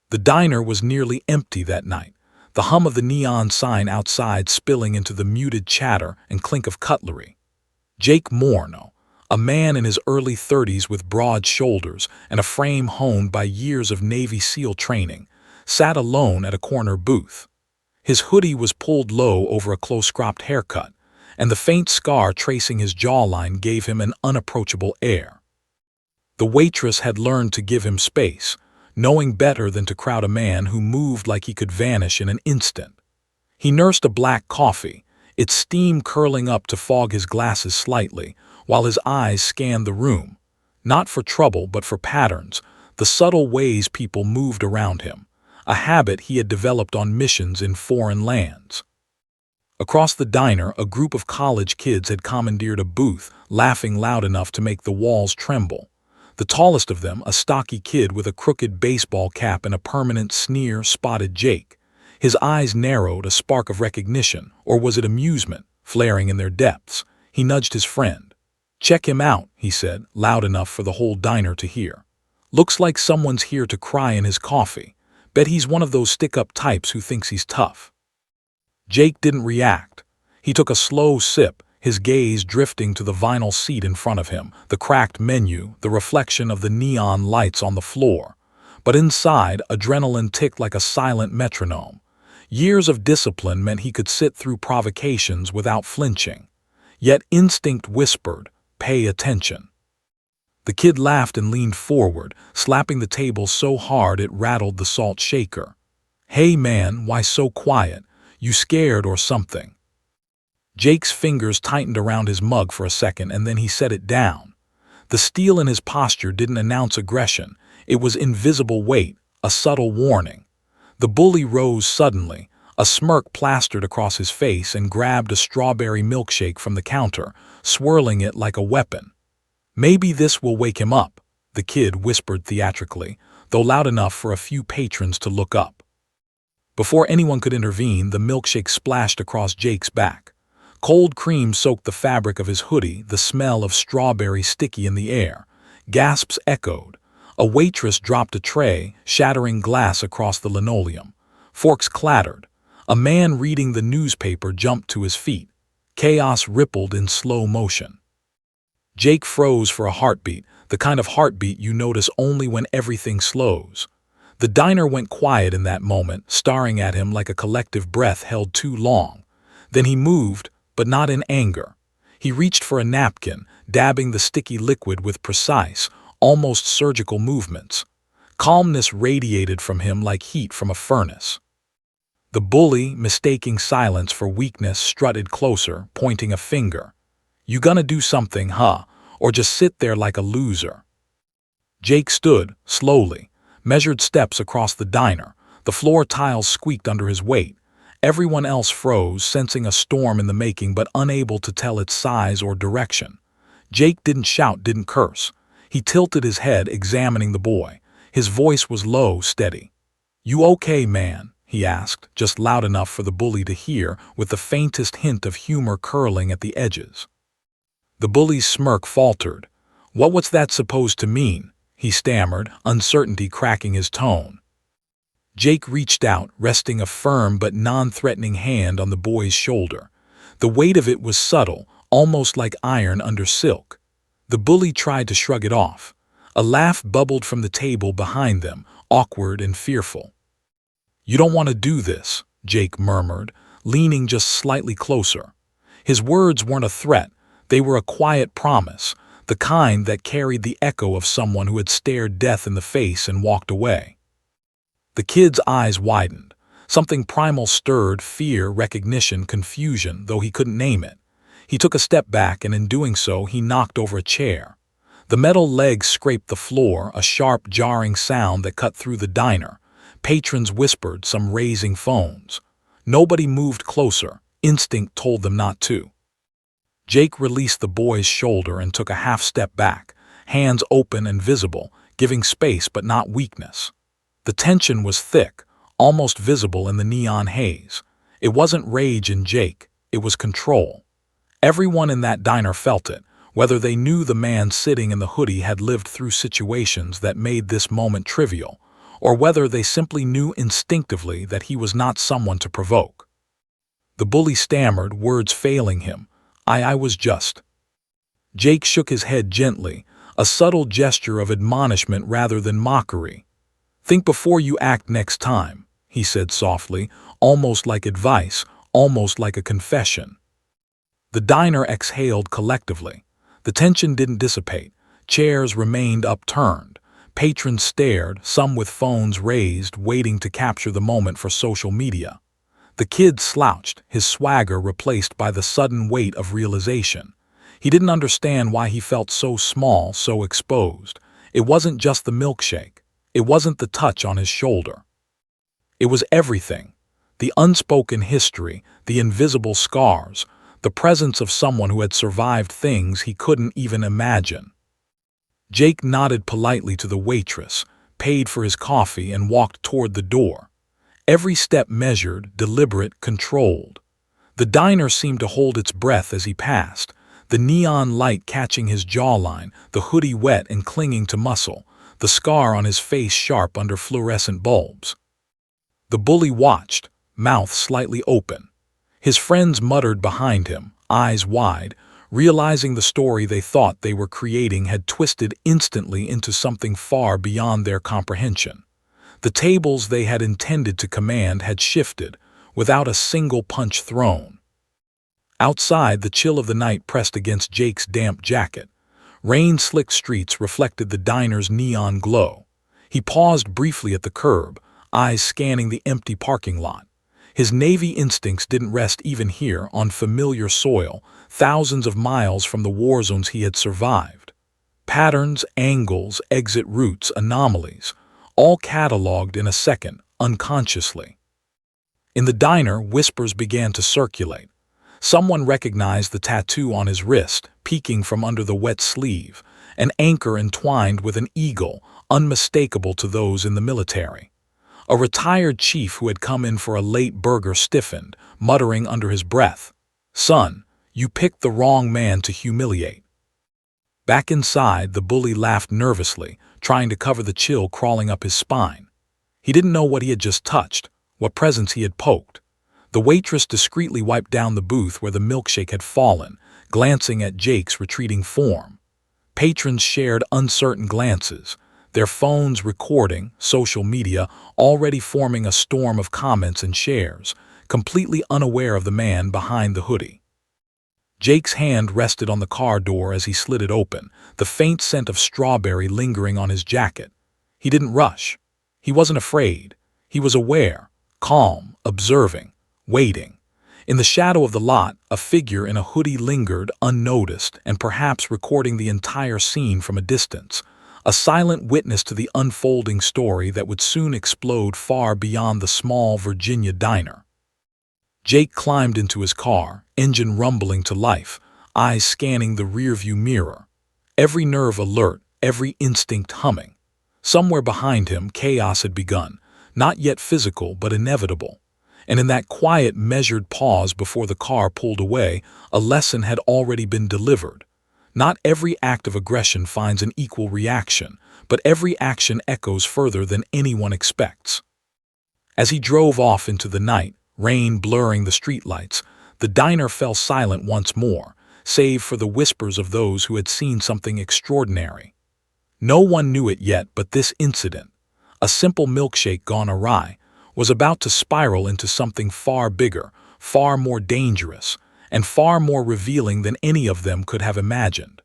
The diner was nearly empty that night, the hum of the neon sign outside spilling into the muted chatter and clink of cutlery. Jake Morneau, a man in his early 30s with broad shoulders and a frame honed by years of Navy SEAL training, sat alone at a corner booth. His hoodie was pulled low over a close-cropped haircut, and the faint scar tracing his jawline gave him an unapproachable air. The waitress had learned to give him space, knowing better than to crowd a man who moved like he could vanish in an instant. He nursed a black coffee, its steam curling up to fog his glasses slightly, while his eyes scanned the room, not for trouble but for patterns, the subtle ways people moved around him, a habit he had developed on missions in foreign lands. Across the diner, a group of college kids had commandeered a booth, laughing loud enough to make the walls tremble. The tallest of them, a stocky kid with a crooked baseball cap and a permanent sneer, spotted Jake. His eyes narrowed, a spark of recognition, or was it amusement, flaring in their depths. He nudged his friend. "Check him out," he said, loud enough for the whole diner to hear. "Looks like someone's here to cry in his coffee. Bet he's one of those stick-up types who thinks he's tough." Jake didn't react. He took a slow sip, his gaze drifting to the vinyl seat in front of him, the cracked menu, the reflection of the neon lights on the floor. But inside, adrenaline ticked like a silent metronome. Years of discipline meant he could sit through provocations without flinching. Yet instinct whispered, "Pay attention." The kid laughed and leaned forward, slapping the table so hard it rattled the salt shaker. "Hey man, why so quiet? You scared or something?" Jake's fingers tightened around his mug for a second and then he set it down. The steel in his posture didn't announce aggression. It was invisible weight, a subtle warning. The bully rose suddenly, a smirk plastered across his face, and grabbed a strawberry milkshake from the counter, swirling it like a weapon. "Maybe this will wake him up," the kid whispered theatrically, though loud enough for a few patrons to look up. Before anyone could intervene, the milkshake splashed across Jake's back. Cold cream soaked the fabric of his hoodie, the smell of strawberry sticky in the air. Gasps echoed. A waitress dropped a tray, shattering glass across the linoleum. Forks clattered. A man reading the newspaper jumped to his feet. Chaos rippled in slow motion. Jake froze for a heartbeat, the kind of heartbeat you notice only when everything slows. The diner went quiet in that moment, staring at him like a collective breath held too long. Then he moved, but not in anger. He reached for a napkin, dabbing the sticky liquid with precise, almost surgical movements. Calmness radiated from him like heat from a furnace. The bully, mistaking silence for weakness, strutted closer, pointing a finger. "You gonna do something, huh? Or just sit there like a loser?" Jake stood, slowly, measured steps across the diner. The floor tiles squeaked under his weight. Everyone else froze, sensing a storm in the making but unable to tell its size or direction. Jake didn't shout, didn't curse. He tilted his head, examining the boy. His voice was low, steady. "You okay, man?" he asked, just loud enough for the bully to hear, with the faintest hint of humor curling at the edges. The bully's smirk faltered. What's that supposed to mean?" he stammered, uncertainty cracking his tone. Jake reached out, resting a firm but non-threatening hand on the boy's shoulder. The weight of it was subtle, almost like iron under silk. The bully tried to shrug it off. A laugh bubbled from the table behind them, awkward and fearful. "You don't want to do this," Jake murmured, leaning just slightly closer. His words weren't a threat, they were a quiet promise, the kind that carried the echo of someone who had stared death in the face and walked away. The kid's eyes widened. Something primal stirred, fear, recognition, confusion, though he couldn't name it. He took a step back, and in doing so, he knocked over a chair. The metal legs scraped the floor, a sharp, jarring sound that cut through the diner. Patrons whispered, some raising phones. Nobody moved closer. Instinct told them not to. Jake released the boy's shoulder and took a half step back, hands open and visible, giving space but not weakness. The tension was thick, almost visible in the neon haze. It wasn't rage in Jake, it was control. Everyone in that diner felt it, whether they knew the man sitting in the hoodie had lived through situations that made this moment trivial, or whether they simply knew instinctively that he was not someone to provoke. The bully stammered, words failing him. I was just. Jake shook his head gently, a subtle gesture of admonishment rather than mockery. Think before you act next time, he said softly, almost like advice, almost like a confession. The diner exhaled collectively. The tension didn't dissipate. Chairs remained upturned. Patrons stared, some with phones raised, waiting to capture the moment for social media. The kid slouched, his swagger replaced by the sudden weight of realization. He didn't understand why he felt so small, so exposed. It wasn't just the milkshake. It wasn't the touch on his shoulder. It was everything. The unspoken history, the invisible scars, the presence of someone who had survived things he couldn't even imagine. Jake nodded politely to the waitress, paid for his coffee, and walked toward the door. Every step measured, deliberate, controlled. The diner seemed to hold its breath as he passed, the neon light catching his jawline, the hoodie wet and clinging to muscle, the scar on his face sharp under fluorescent bulbs. The bully watched, mouth slightly open. His friends muttered behind him, eyes wide, realizing the story they thought they were creating had twisted instantly into something far beyond their comprehension. The tables they had intended to command had shifted, without a single punch thrown. Outside, the chill of the night pressed against Jake's damp jacket. Rain-slicked streets reflected the diner's neon glow. He paused briefly at the curb, eyes scanning the empty parking lot. His Navy instincts didn't rest even here, on familiar soil, thousands of miles from the war zones he had survived. Patterns, angles, exit routes, anomalies, all catalogued in a second, unconsciously. In the diner, whispers began to circulate. Someone recognized the tattoo on his wrist, peeking from under the wet sleeve, an anchor entwined with an eagle, unmistakable to those in the military. A retired chief who had come in for a late burger stiffened, muttering under his breath, "Son, you picked the wrong man to humiliate." Back inside, the bully laughed nervously, trying to cover the chill crawling up his spine. He didn't know what he had just touched, what presence he had poked. The waitress discreetly wiped down the booth where the milkshake had fallen, glancing at Jake's retreating form. Patrons shared uncertain glances, their phones recording, social media already forming a storm of comments and shares, completely unaware of the man behind the hoodie. Jake's hand rested on the car door as he slid it open, the faint scent of strawberry lingering on his jacket. He didn't rush. He wasn't afraid. He was aware, calm, observing, waiting. In the shadow of the lot, a figure in a hoodie lingered, unnoticed, and perhaps recording the entire scene from a distance, a silent witness to the unfolding story that would soon explode far beyond the small Virginia diner. Jake climbed into his car, engine rumbling to life, eyes scanning the rearview mirror. Every nerve alert, every instinct humming. Somewhere behind him, chaos had begun, not yet physical but inevitable. And in that quiet, measured pause before the car pulled away, a lesson had already been delivered. Not every act of aggression finds an equal reaction, but every action echoes further than anyone expects. As he drove off into the night, rain blurring the streetlights, the diner fell silent once more, save for the whispers of those who had seen something extraordinary. No one knew it yet, but this incident, a simple milkshake gone awry, was about to spiral into something far bigger, far more dangerous, and far more revealing than any of them could have imagined.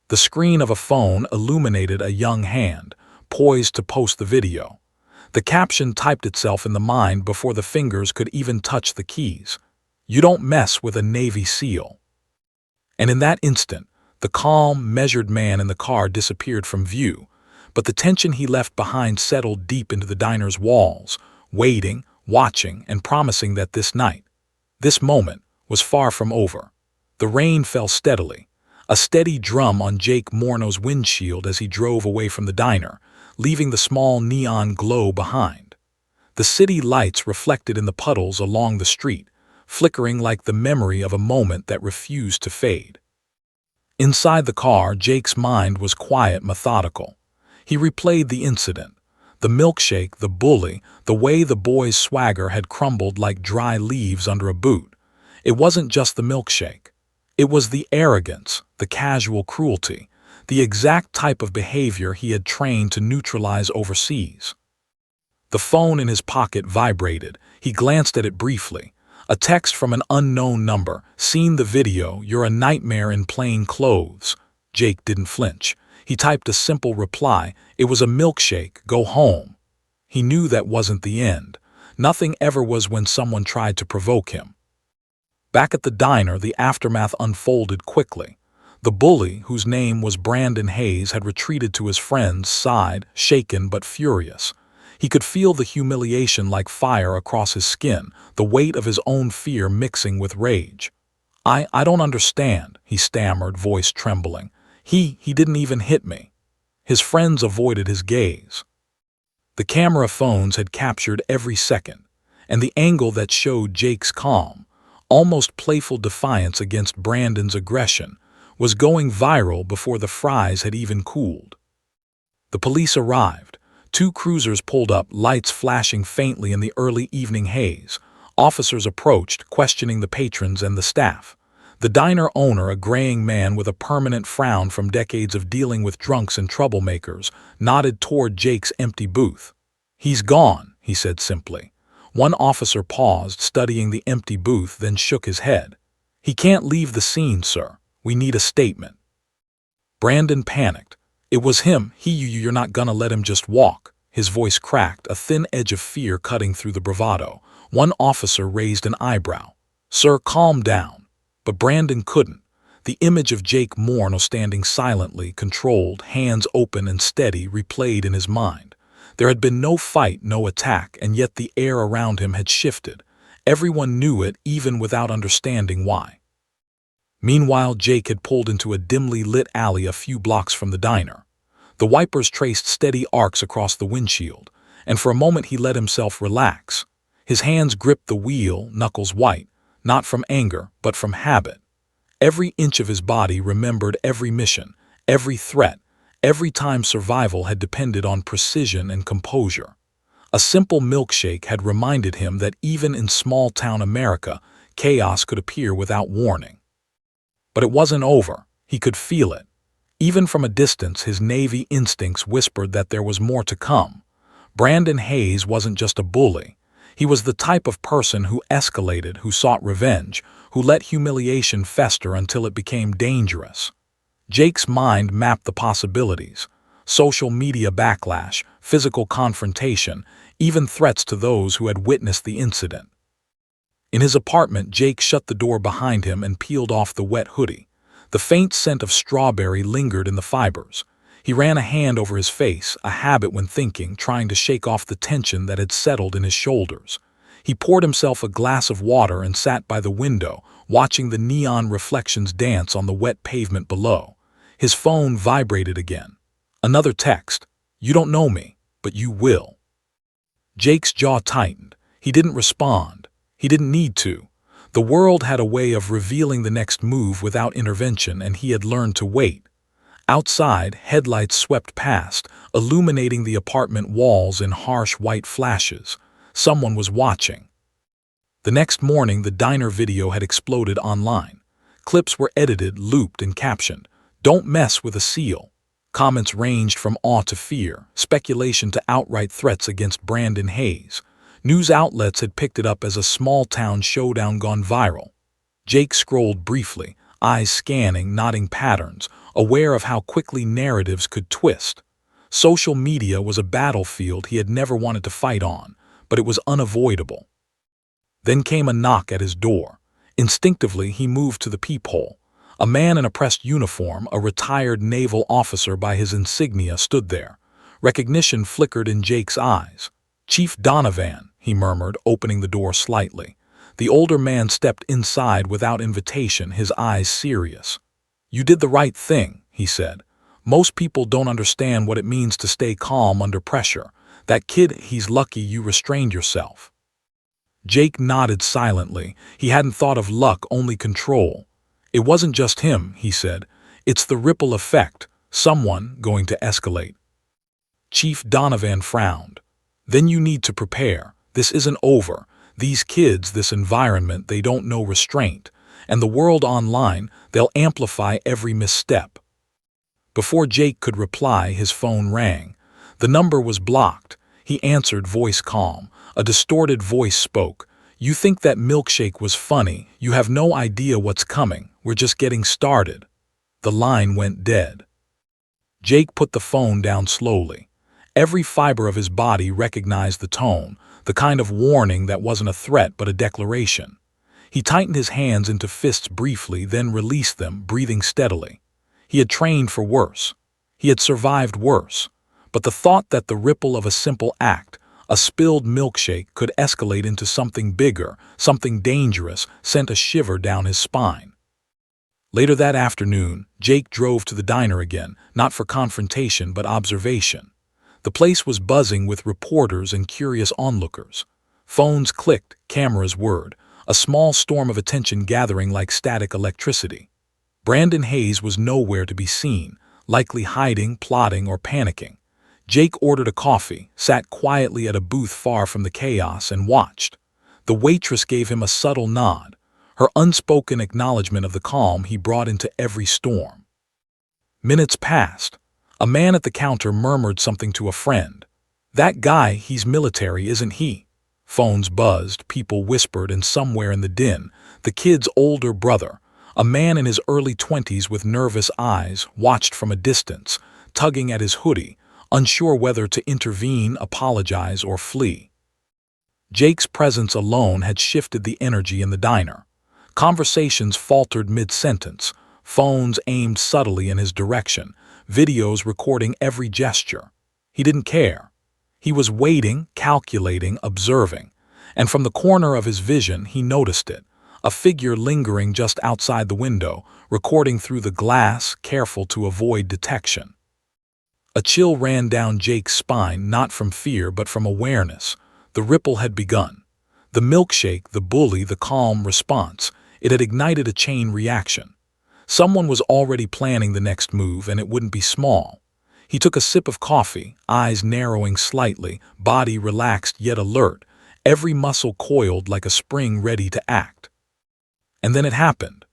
The screen of a phone illuminated a young hand, poised to post the video. The caption typed itself in the mind before the fingers could even touch the keys. "You don't mess with a Navy SEAL." And in that instant, the calm, measured man in the car disappeared from view, but the tension he left behind settled deep into the diner's walls, waiting, watching, and promising that this night, this moment, was far from over. The rain fell steadily, a steady drum on Jake Morneau's windshield as he drove away from the diner, leaving the small neon glow behind. The city lights reflected in the puddles along the street, flickering like the memory of a moment that refused to fade. Inside the car, Jake's mind was quiet, methodical. He replayed the incident, The milkshake, the bully, the way the boy's swagger had crumbled like dry leaves under a boot. It wasn't just the milkshake. It was the arrogance, the casual cruelty, the exact type of behavior he had trained to neutralize overseas. The phone in his pocket vibrated. He glanced at it briefly. A text from an unknown number. "Seen the video, you're a nightmare in plain clothes." Jake didn't flinch. He typed a simple reply. "It was a milkshake, go home." He knew that wasn't the end. Nothing ever was when someone tried to provoke him. Back at the diner, the aftermath unfolded quickly. The bully, whose name was Brandon Hayes, had retreated to his friend's side, shaken but furious. He could feel the humiliation like fire across his skin, the weight of his own fear mixing with rage. I don't understand," he stammered, voice trembling. He didn't even hit me." His friends avoided his gaze. The camera phones had captured every second, and the angle that showed Jake's calm, almost playful defiance against Brandon's aggression, was going viral before the fries had even cooled. The police arrived. 2 cruisers pulled up, lights flashing faintly in the early evening haze. Officers approached, questioning the patrons and the staff. The diner owner, a graying man with a permanent frown from decades of dealing with drunks and troublemakers, nodded toward Jake's empty booth. "He's gone," he said simply. One officer paused, studying the empty booth, then shook his head. "He can't leave the scene, sir. We need a statement." Brandon panicked. It was him. You're not gonna let him just walk." His voice cracked, a thin edge of fear cutting through the bravado. One officer raised an eyebrow. "Sir, calm down." But Brandon couldn't. The image of Jake Morneau standing silently, controlled, hands open and steady, replayed in his mind. There had been no fight, no attack, and yet the air around him had shifted. Everyone knew it, even without understanding why. Meanwhile, Jake had pulled into a dimly lit alley a few blocks from the diner. The wipers traced steady arcs across the windshield, and for a moment he let himself relax. His hands gripped the wheel, knuckles white, not from anger, but from habit. Every inch of his body remembered every mission, every threat, every time survival had depended on precision and composure. A simple milkshake had reminded him that even in small-town America, chaos could appear without warning. But it wasn't over. He could feel it. Even from a distance, his Navy instincts whispered that there was more to come. Brandon Hayes wasn't just a bully. He was the type of person who escalated, who sought revenge, who let humiliation fester until it became dangerous. Jake's mind mapped the possibilities: social media backlash, physical confrontation, even threats to those who had witnessed the incident. In his apartment, Jake shut the door behind him and peeled off the wet hoodie. The faint scent of strawberry lingered in the fibers. He ran a hand over his face, a habit when thinking, trying to shake off the tension that had settled in his shoulders. He poured himself a glass of water and sat by the window, watching the neon reflections dance on the wet pavement below. His phone vibrated again. Another text. "You don't know me, but you will." Jake's jaw tightened. He didn't respond. He didn't need to. The world had a way of revealing the next move without intervention, and he had learned to wait. Outside, headlights swept past, illuminating the apartment walls in harsh white flashes. Someone was watching. The next morning, the diner video had exploded online. Clips were edited, looped, and captioned, "Don't mess with a SEAL." Comments ranged from awe to fear, speculation to outright threats against Brandon Hayes. News outlets had picked it up as a small-town showdown gone viral. Jake scrolled briefly, eyes scanning, nodding patterns, aware of how quickly narratives could twist. Social media was a battlefield he had never wanted to fight on, but it was unavoidable. Then came a knock at his door. Instinctively, he moved to the peephole. A man in a pressed uniform, a retired naval officer by his insignia, stood there. Recognition flickered in Jake's eyes. "Chief Donovan," he murmured, opening the door slightly. The older man stepped inside without invitation, his eyes serious. "You did the right thing," he said. "Most people don't understand what it means to stay calm under pressure. That kid, he's lucky you restrained yourself." Jake nodded silently. He hadn't thought of luck, only control. "It wasn't just him," he said. "It's the ripple effect. Someone going to escalate." Chief Donovan frowned. Then you need to prepare. This isn't over. These kids, this environment, they don't know restraint. And the world online, they'll amplify every misstep. Before Jake could reply, his phone rang. The number was blocked. He answered, voice calm. A distorted voice spoke. You think that Milkshake was funny. You have no idea what's coming. We're just getting started. The line went dead. Jake put the phone down slowly. Every fiber of his body recognized the tone, the kind of warning that wasn't a threat but a declaration. He tightened his hands into fists briefly, then released them, breathing steadily. He had trained for worse. He had survived worse. But the thought that the ripple of a simple act, a spilled milkshake, could escalate into something bigger, something dangerous, sent a shiver down his spine. Later that afternoon, Jake drove to the diner again, not for confrontation but observation. The place was buzzing with reporters and curious onlookers. Phones clicked, cameras whirred, a small storm of attention gathering like static electricity. Brandon Hayes was nowhere to be seen, likely hiding, plotting, or panicking. Jake ordered a coffee, sat quietly at a booth far from the chaos, and watched. The waitress gave him a subtle nod, her unspoken acknowledgement of the calm he brought into every storm. Minutes passed. A man at the counter murmured something to a friend. That guy, he's military, isn't he? Phones buzzed, people whispered, and somewhere in the din, the kid's older brother, a man in his early 20s with nervous eyes, watched from a distance, tugging at his hoodie, unsure whether to intervene, apologize, or flee. Jake's presence alone had shifted the energy in the diner. Conversations faltered mid-sentence, phones aimed subtly in his direction, videos recording every gesture. He didn't care. He was waiting, calculating, observing, and from the corner of his vision he noticed it, a figure lingering just outside the window, recording through the glass, careful to avoid detection. A chill ran down Jake's spine, not from fear but from awareness. The ripple had begun. The milkshake, the bully, the calm response, it had ignited a chain reaction. Someone was already planning the next move, and it wouldn't be small. He took a sip of coffee, eyes narrowing slightly, body relaxed yet alert, every muscle coiled like a spring ready to act. And then it happened.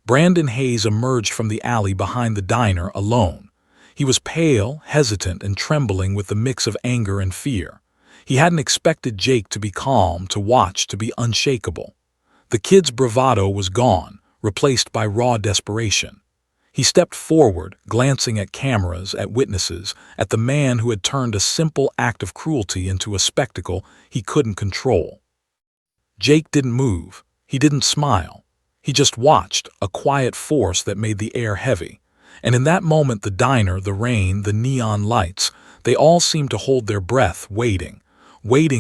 Brandon Hayes emerged from the alley behind the diner alone. He was pale, hesitant, and trembling with a mix of anger and fear. He hadn't expected Jake to be calm, to watch, to be unshakable. The kid's bravado was gone, replaced by raw desperation. He stepped forward, glancing at cameras, at witnesses, at the man who had turned a simple act of cruelty into a spectacle he couldn't control. Jake didn't move. He didn't smile. He just watched, a quiet force that made the air heavy. And in that moment, the diner, the rain, the neon lights, they all seemed to hold their breath, waiting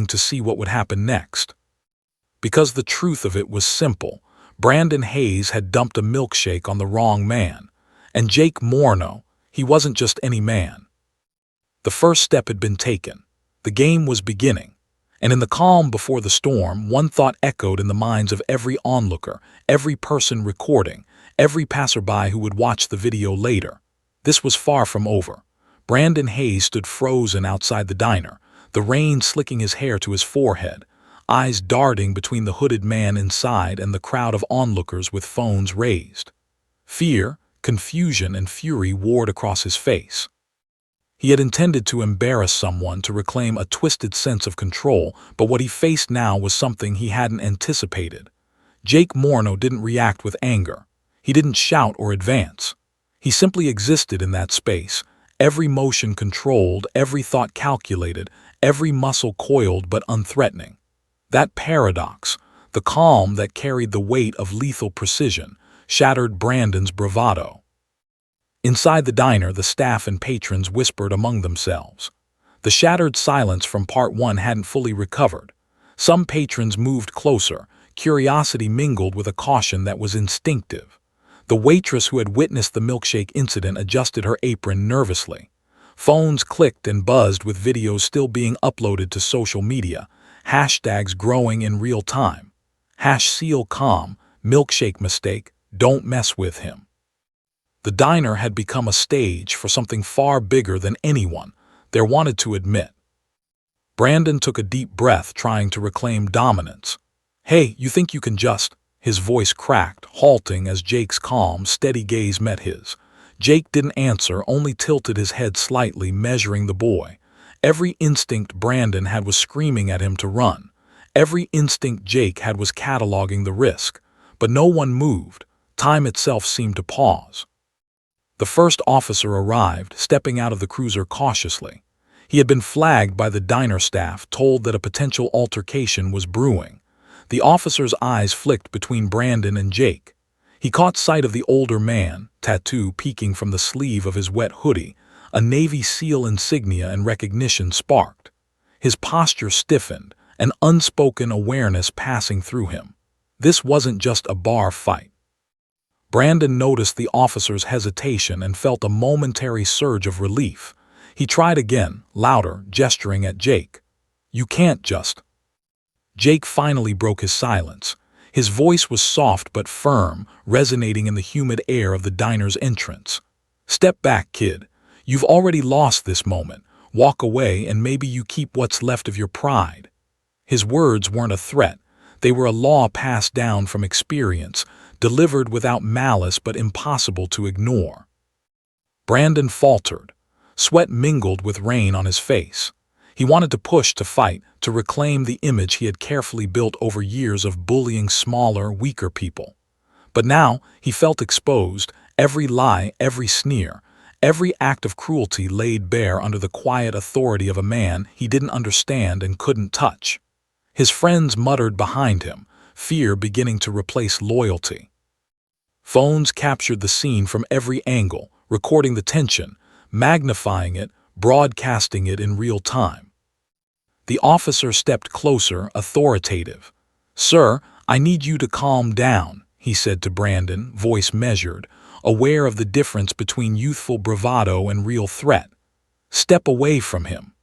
to see what would happen next. Because the truth of it was simple. Brandon Hayes had dumped a milkshake on the wrong man. And Jake Morneau, he wasn't just any man. The first step had been taken. The game was beginning. And in the calm before the storm, one thought echoed in the minds of every onlooker, every person recording, every passerby who would watch the video later. This was far from over. Brandon Hayes stood frozen outside the diner, the rain slicking his hair to his forehead, eyes darting between the hooded man inside and the crowd of onlookers with phones raised. Fear, confusion, and fury warred across his face. He had intended to embarrass someone, to reclaim a twisted sense of control, but what he faced now was something he hadn't anticipated. Jake Morneau didn't react with anger. He didn't shout or advance. He simply existed in that space, every motion controlled, every thought calculated, every muscle coiled but unthreatening. That paradox, the calm that carried the weight of lethal precision, shattered Brandon's bravado. Inside the diner, the staff and patrons whispered among themselves. The shattered silence from part one hadn't fully recovered. Some patrons moved closer, curiosity mingled with a caution that was instinctive. The waitress who had witnessed the milkshake incident adjusted her apron nervously. Phones clicked and buzzed with videos still being uploaded to social media, hashtags growing in real time. #SealCalm, milkshake mistake, don't mess with him. The diner had become a stage for something far bigger than anyone, they wanted to admit. Brandon took a deep breath, trying to reclaim dominance. "Hey, you think you can just—" His voice cracked, halting as Jake's calm, steady gaze met his. Jake didn't answer, only tilted his head slightly, measuring the boy. Every instinct Brandon had was screaming at him to run. Every instinct Jake had was cataloging the risk. But no one moved. Time itself seemed to pause. The first officer arrived, stepping out of the cruiser cautiously. He had been flagged by the diner staff, told that a potential altercation was brewing. The officer's eyes flicked between Brandon and Jake. He caught sight of the older man, tattoo peeking from the sleeve of his wet hoodie. A Navy SEAL insignia and recognition sparked. His posture stiffened, an unspoken awareness passing through him. This wasn't just a bar fight. Brandon noticed the officer's hesitation and felt a momentary surge of relief. He tried again, louder, gesturing at Jake. "You can't just—" Jake finally broke his silence. His voice was soft but firm, resonating in the humid air of the diner's entrance. "Step back, kid. You've already lost this moment. Walk away and maybe you keep what's left of your pride." His words weren't a threat. They were a law passed down from experience, delivered without malice but impossible to ignore. Brandon faltered. Sweat mingled with rain on his face. He wanted to push, to fight, to reclaim the image he had carefully built over years of bullying smaller, weaker people. But now he felt exposed, every lie, every sneer, every act of cruelty laid bare under the quiet authority of a man he didn't understand and couldn't touch. His friends muttered behind him, fear beginning to replace loyalty. Phones captured the scene from every angle, recording the tension, magnifying it, broadcasting it in real time. The officer stepped closer, authoritative. "Sir, I need you to calm down," he said to Brandon, voice measured, aware of the difference between youthful bravado and real threat. "Step away from him."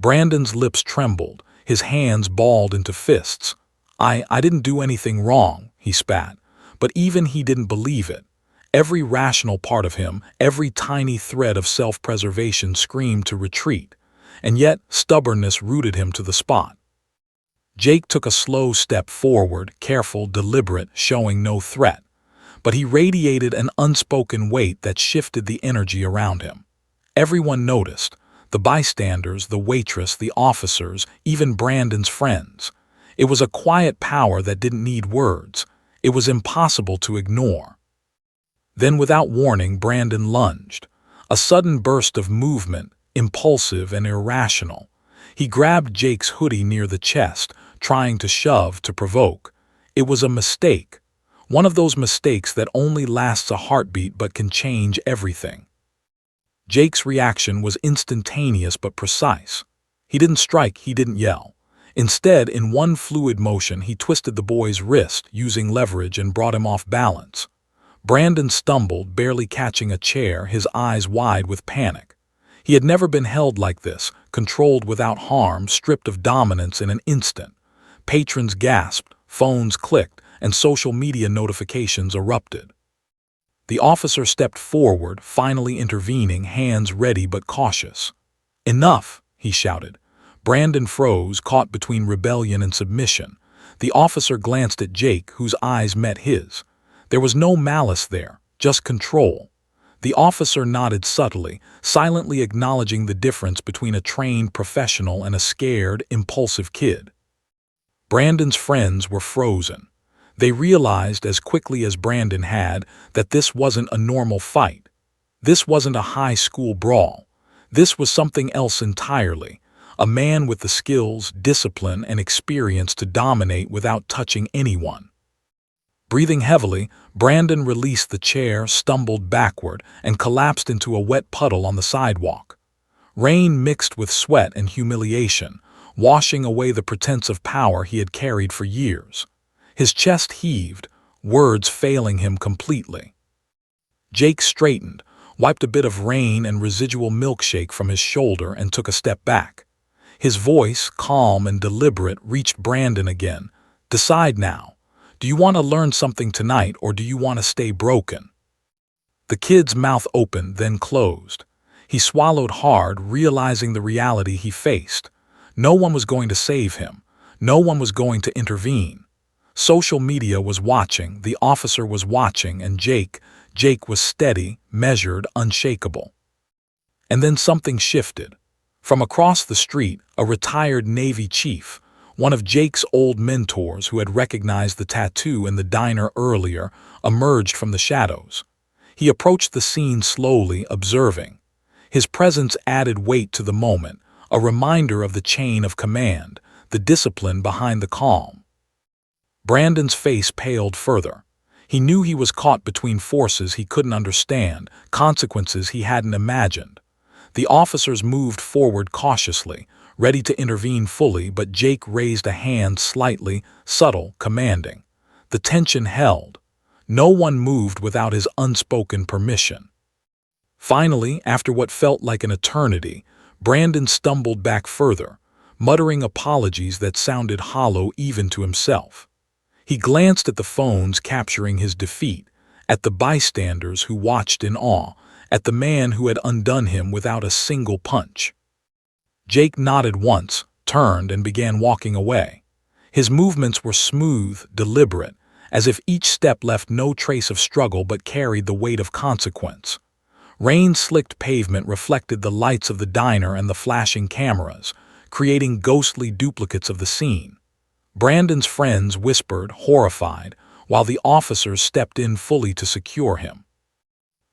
Brandon's lips trembled, his hands balled into fists. I didn't do anything wrong," he spat. But even he didn't believe it. Every rational part of him, every tiny thread of self-preservation screamed to retreat. And yet, stubbornness rooted him to the spot. Jake took a slow step forward, careful, deliberate, showing no threat. But he radiated an unspoken weight that shifted the energy around him. Everyone noticed. The bystanders, the waitress, the officers, even Brandon's friends. It was a quiet power that didn't need words. It was impossible to ignore. Then, without warning, Brandon lunged. A sudden burst of movement, impulsive and irrational. He grabbed Jake's hoodie near the chest, trying to shove, to provoke. It was a mistake. One of those mistakes that only lasts a heartbeat but can change everything. Jake's reaction was instantaneous but precise. He didn't strike, he didn't yell. Instead, in one fluid motion, he twisted the boy's wrist, using leverage, and brought him off balance. Brandon stumbled, barely catching a chair, his eyes wide with panic. He had never been held like this, controlled without harm, stripped of dominance in an instant. Patrons gasped, phones clicked, and social media notifications erupted. The officer stepped forward, finally intervening, hands ready but cautious. "Enough!" he shouted. Brandon froze, caught between rebellion and submission. The officer glanced at Jake, whose eyes met his. There was no malice there, just control. The officer nodded subtly, silently acknowledging the difference between a trained professional and a scared, impulsive kid. Brandon's friends were frozen. They realized as quickly as Brandon had that this wasn't a normal fight. This wasn't a high school brawl. This was something else entirely. A man with the skills, discipline, and experience to dominate without touching anyone. Breathing heavily, Brandon released the chair, stumbled backward, and collapsed into a wet puddle on the sidewalk. Rain mixed with sweat and humiliation, washing away the pretense of power he had carried for years. His chest heaved, words failing him completely. Jake straightened, wiped a bit of rain and residual milkshake from his shoulder, and took a step back. His voice, calm and deliberate, reached Brandon again. "Decide now. Do you want to learn something tonight, or do you want to stay broken?" The kid's mouth opened, then closed. He swallowed hard, realizing the reality he faced. No one was going to save him. No one was going to intervene. Social media was watching, the officer was watching, and Jake was steady, measured, unshakable. And then something shifted. From across the street, a retired Navy chief, one of Jake's old mentors who had recognized the tattoo in the diner earlier, emerged from the shadows. He approached the scene slowly, observing. His presence added weight to the moment, a reminder of the chain of command, the discipline behind the calm. Brandon's face paled further. He knew he was caught between forces he couldn't understand, consequences he hadn't imagined. The officers moved forward cautiously, ready to intervene fully, but Jake raised a hand slightly, subtle, commanding. The tension held. No one moved without his unspoken permission. Finally, after what felt like an eternity, Brandon stumbled back further, muttering apologies that sounded hollow even to himself. He glanced at the phones capturing his defeat, at the bystanders who watched in awe, at the man who had undone him without a single punch. Jake nodded once, turned, and began walking away. His movements were smooth, deliberate, as if each step left no trace of struggle but carried the weight of consequence. Rain-slicked pavement reflected the lights of the diner and the flashing cameras, creating ghostly duplicates of the scene. Brandon's friends whispered, horrified, while the officers stepped in fully to secure him.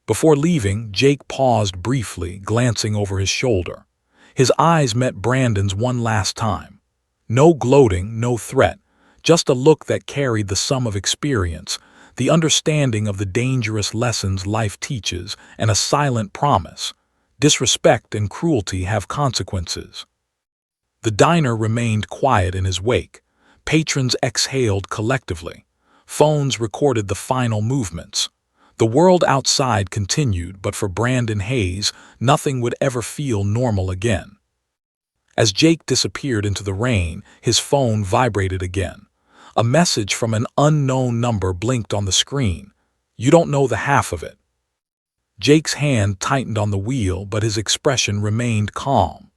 Before leaving, Jake paused briefly, glancing over his shoulder. His eyes met Brandon's one last time. No gloating, no threat, just a look that carried the sum of experience, the understanding of the dangerous lessons life teaches, and a silent promise. Disrespect and cruelty have consequences. The diner remained quiet in his wake. Patrons exhaled collectively. Phones recorded the final movements. The world outside continued, but for Brandon Hayes, nothing would ever feel normal again. As Jake disappeared into the rain, his phone vibrated again. A message from an unknown number blinked on the screen. "You don't know the half of it." Jake's hand tightened on the wheel, but his expression remained calm.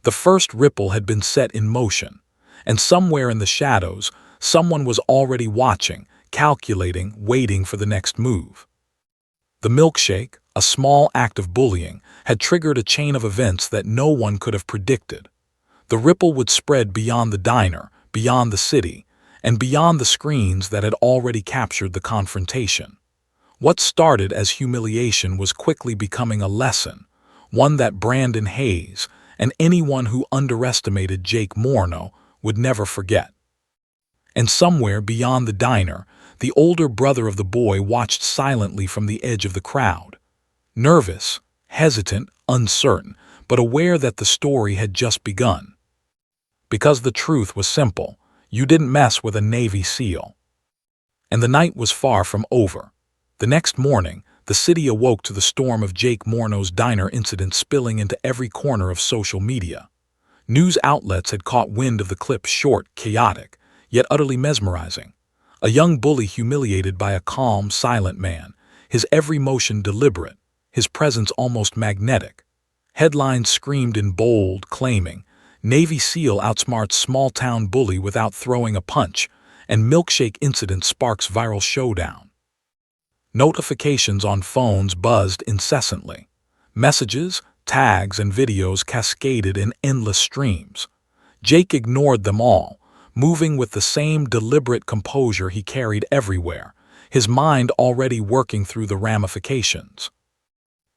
The first ripple had been set in motion, and somewhere in the shadows, someone was already watching, calculating, waiting for the next move. The milkshake, a small act of bullying, had triggered a chain of events that no one could have predicted. The ripple would spread beyond the diner, beyond the city, and beyond the screens that had already captured the confrontation. What started as humiliation was quickly becoming a lesson, one that Brandon Hayes, and anyone who underestimated Jake Morneau, would never forget. And somewhere beyond the diner, the older brother of the boy watched silently from the edge of the crowd. Nervous, hesitant, uncertain, but aware that the story had just begun. Because the truth was simple, you didn't mess with a Navy SEAL. And the night was far from over. The next morning, the city awoke to the storm of Jake Morneau's diner incident spilling into every corner of social media. News outlets had caught wind of the clip, short, chaotic, yet utterly mesmerizing. A young bully humiliated by a calm, silent man, his every motion deliberate, his presence almost magnetic. Headlines screamed in bold, claiming, "Navy SEAL outsmarts small-town bully without throwing a punch," and Milkshake incident sparks viral showdown. Notifications on phones buzzed incessantly. Messages, tags, and videos cascaded in endless streams. Jake ignored them all, moving with the same deliberate composure he carried everywhere, his mind already working through the ramifications.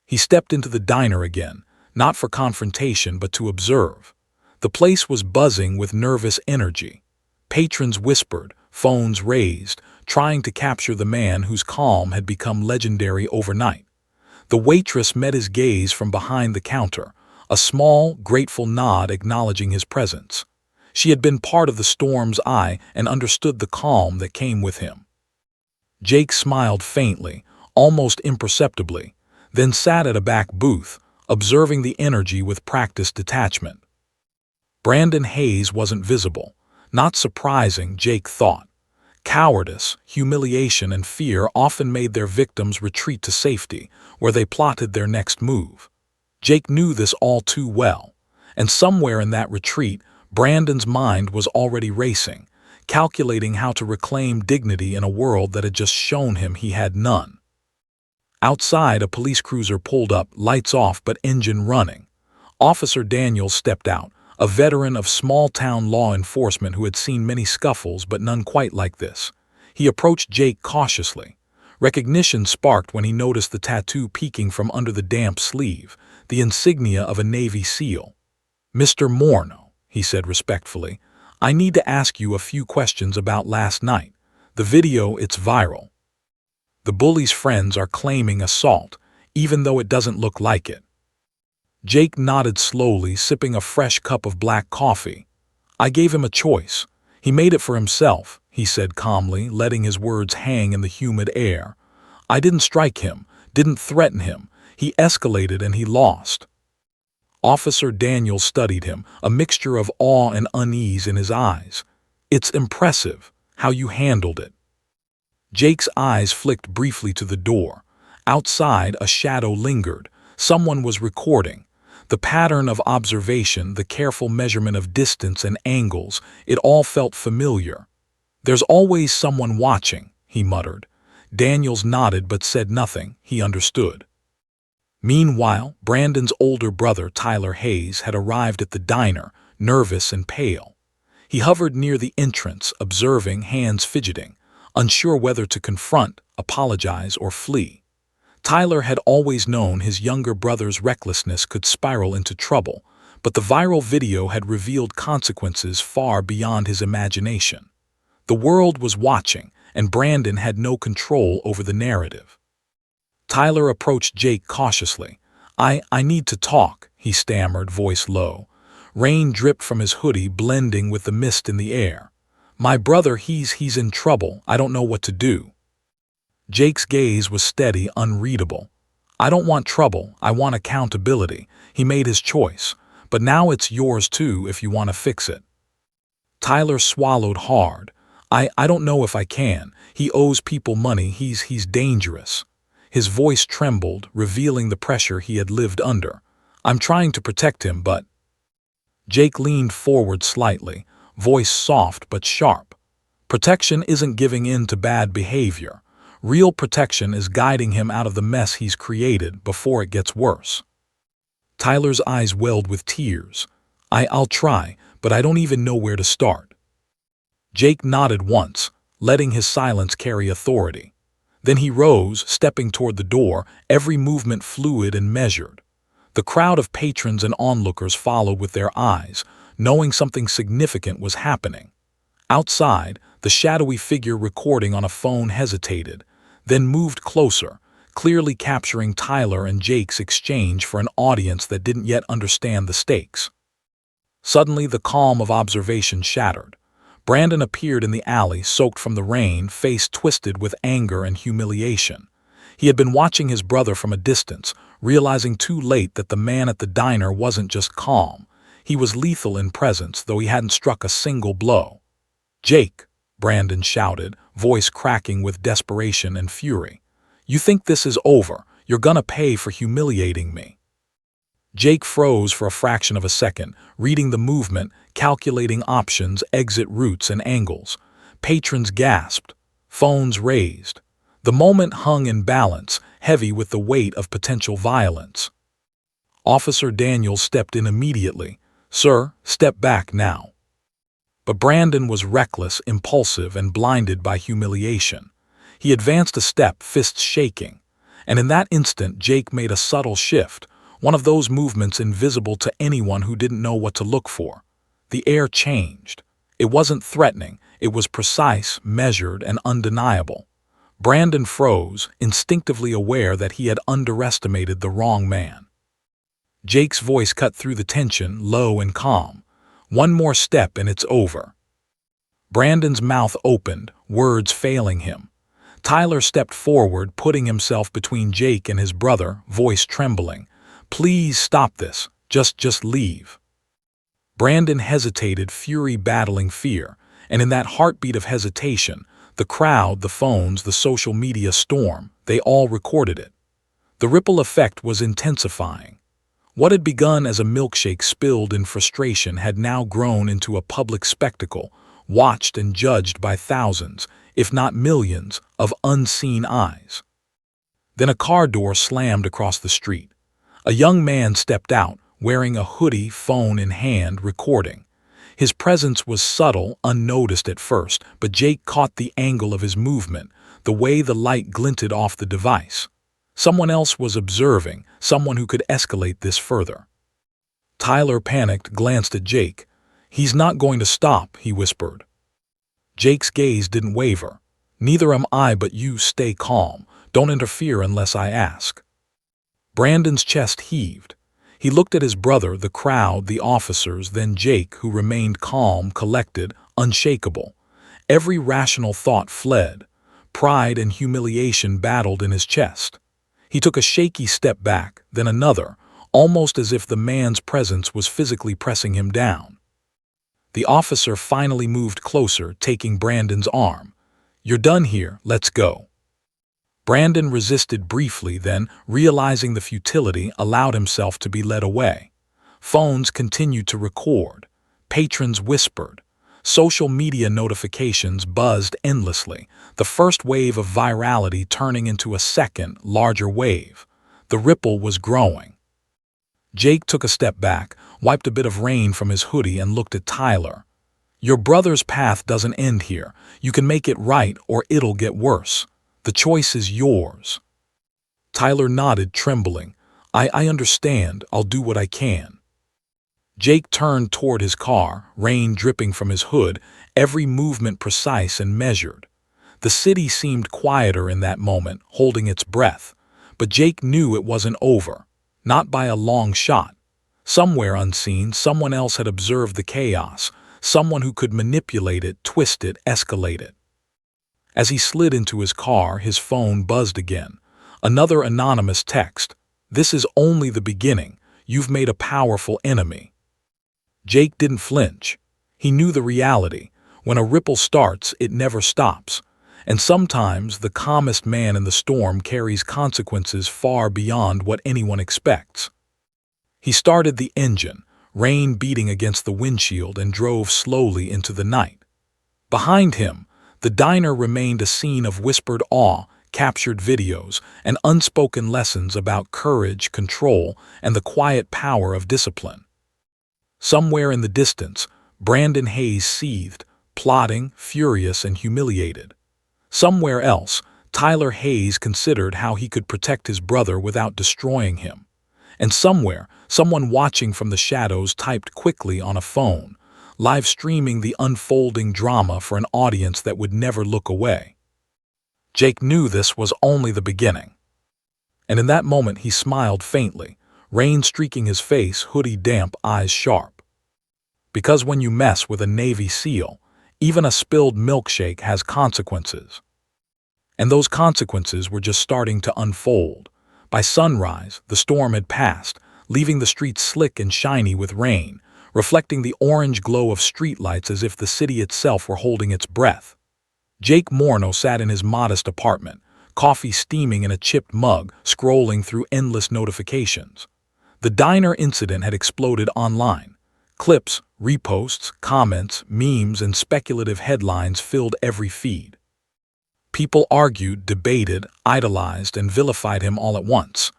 He stepped into the diner again, not for confrontation but to observe. The place was buzzing with nervous energy. Patrons whispered, phones raised, trying to capture the man whose calm had become legendary overnight. The waitress met his gaze from behind the counter, a small, grateful nod acknowledging his presence. She had been part of the storm's eye and understood the calm that came with him. Jake smiled faintly, almost imperceptibly, then sat at a back booth, observing the energy with practiced detachment. Brandon Hayes wasn't visible. Not surprising, Jake thought. Cowardice, humiliation, and fear often made their victims retreat to safety, where they plotted their next move. Jake knew this all too well, and somewhere in that retreat, Brandon's mind was already racing, calculating how to reclaim dignity in a world that had just shown him he had none. Outside, a police cruiser pulled up, lights off but engine running. Officer Daniels stepped out, a veteran of small-town law enforcement who had seen many scuffles but none quite like this. He approached Jake cautiously. Recognition sparked when he noticed the tattoo peeking from under the damp sleeve, the insignia of a Navy SEAL. "Mr. Morneau," he said respectfully, "I need to ask you a few questions about last night. The video, it's viral. The bully's friends are claiming assault, even though it doesn't look like it." Jake nodded slowly, sipping a fresh cup of black coffee. "I gave him a choice. He made it for himself," he said calmly, letting his words hang in the humid air. "I didn't strike him, didn't threaten him. He escalated and he lost." Officer Daniels studied him, a mixture of awe and unease in his eyes. "It's impressive, how you handled it." Jake's eyes flicked briefly to the door. Outside, a shadow lingered. Someone was recording. The pattern of observation, the careful measurement of distance and angles, it all felt familiar. "There's always someone watching," he muttered. Daniels nodded but said nothing. He understood. Meanwhile, Brandon's older brother, Tyler Hayes, had arrived at the diner, nervous and pale. He hovered near the entrance, observing, hands fidgeting, unsure whether to confront, apologize, or flee. Tyler had always known his younger brother's recklessness could spiral into trouble, but the viral video had revealed consequences far beyond his imagination. The world was watching, and Brandon had no control over the narrative. Tyler approached Jake cautiously. I need to talk," he stammered, voice low. Rain dripped from his hoodie, blending with the mist in the air. "My brother, he's in trouble. I don't know what to do." Jake's gaze was steady, unreadable. "I don't want trouble, I want accountability." He made his choice, but now it's yours too if you want to fix it. Tyler swallowed hard. I don't know if I can. He owes people money, he's dangerous." His voice trembled, revealing the pressure he had lived under. "I'm trying to protect him, but—" Jake leaned forward slightly, voice soft but sharp. "Protection isn't giving in to bad behavior. Real protection is guiding him out of the mess he's created before it gets worse." Tyler's eyes welled with tears. I'll try, but I don't even know where to start." Jake nodded once, letting his silence carry authority. Then he rose, stepping toward the door, every movement fluid and measured. The crowd of patrons and onlookers followed with their eyes, knowing something significant was happening. Outside, the shadowy figure recording on a phone hesitated, then moved closer, clearly capturing Tyler and Jake's exchange for an audience that didn't yet understand the stakes. Suddenly, the calm of observation shattered. Brandon appeared in the alley, soaked from the rain, face twisted with anger and humiliation. He had been watching his brother from a distance, realizing too late that the man at the diner wasn't just calm. He was lethal in presence, though he hadn't struck a single blow. "Jake," Brandon shouted, voice cracking with desperation and fury. "You think this is over? You're gonna pay for humiliating me." Jake froze for a fraction of a second, reading the movement, calculating options, exit routes, and angles. Patrons gasped. Phones raised. The moment hung in balance, heavy with the weight of potential violence. Officer Daniels stepped in immediately. "Sir, step back now." But Brandon was reckless, impulsive, and blinded by humiliation. He advanced a step, fists shaking. And in that instant, Jake made a subtle shift, one of those movements invisible to anyone who didn't know what to look for. The air changed. It wasn't threatening, it was precise, measured, and undeniable. Brandon froze, instinctively aware that he had underestimated the wrong man. Jake's voice cut through the tension, low and calm. "One more step and it's over." Brandon's mouth opened, words failing him. Tyler stepped forward, putting himself between Jake and his brother, voice trembling. "Please stop this. Just leave." Brandon hesitated, fury battling fear, and in that heartbeat of hesitation, the crowd, the phones, the social media storm, they all recorded it. The ripple effect was intensifying. What had begun as a milkshake spilled in frustration had now grown into a public spectacle, watched and judged by thousands, if not millions, of unseen eyes. Then a car door slammed across the street. A young man stepped out, wearing a hoodie, phone in hand, recording. His presence was subtle, unnoticed at first, but Jake caught the angle of his movement, the way the light glinted off the device. Someone else was observing, someone who could escalate this further. Tyler panicked, glanced at Jake. "He's not going to stop," he whispered. Jake's gaze didn't waver. "Neither am I, but you stay calm. Don't interfere unless I ask." Brandon's chest heaved. He looked at his brother, the crowd, the officers, then Jake, who remained calm, collected, unshakable. Every rational thought fled. Pride and humiliation battled in his chest. He took a shaky step back, then another, almost as if the man's presence was physically pressing him down. The officer finally moved closer, taking Brandon's arm. "You're done here, let's go." Brandon resisted briefly, then, realizing the futility, allowed himself to be led away. Phones continued to record. Patrons whispered. Social media notifications buzzed endlessly, the first wave of virality turning into a second, larger wave. The ripple was growing. Jake took a step back, wiped a bit of rain from his hoodie, and looked at Tyler. "Your brother's path doesn't end here. You can make it right or it'll get worse. The choice is yours." Tyler nodded, trembling. I understand. I'll do what I can." Jake turned toward his car, rain dripping from his hood, every movement precise and measured. The city seemed quieter in that moment, holding its breath. But Jake knew it wasn't over. Not by a long shot. Somewhere unseen, someone else had observed the chaos, someone who could manipulate it, twist it, escalate it. As he slid into his car, his phone buzzed again. Another anonymous text. "This is only the beginning. You've made a powerful enemy." Jake didn't flinch. He knew the reality. When a ripple starts, it never stops. And sometimes the calmest man in the storm carries consequences far beyond what anyone expects. He started the engine, rain beating against the windshield, and drove slowly into the night. Behind him, the diner remained a scene of whispered awe, captured videos, and unspoken lessons about courage, control, and the quiet power of discipline. Somewhere in the distance, Brandon Hayes seethed, plotting, furious, and humiliated. Somewhere else, Tyler Hayes considered how he could protect his brother without destroying him. And somewhere, someone watching from the shadows typed quickly on a phone, live streaming the unfolding drama for an audience that would never look away. Jake knew this was only the beginning. And in that moment he smiled faintly, rain streaking his face, hoodie damp, eyes sharp. Because when you mess with a Navy SEAL, even a spilled milkshake has consequences. And those consequences were just starting to unfold. By sunrise, the storm had passed, leaving the streets slick and shiny with rain, reflecting the orange glow of streetlights as if the city itself were holding its breath. Jake Morneau sat in his modest apartment, coffee steaming in a chipped mug, scrolling through endless notifications. The diner incident had exploded online. Clips, reposts, comments, memes, and speculative headlines filled every feed. People argued, debated, idolized, and vilified him all at once.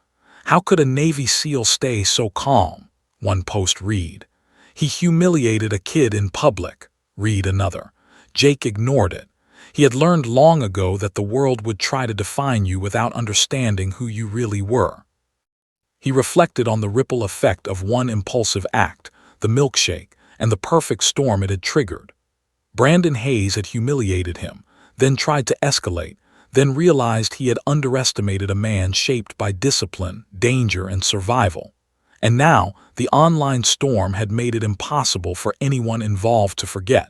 "How could a Navy SEAL stay so calm?" one post read. "He humiliated a kid in public," read another. Jake ignored it. He had learned long ago that the world would try to define you without understanding who you really were. He reflected on the ripple effect of one impulsive act, the milkshake, and the perfect storm it had triggered. Brandon Hayes had humiliated him, then tried to escalate, then realized he had underestimated a man shaped by discipline, danger, and survival. And now, the online storm had made it impossible for anyone involved to forget.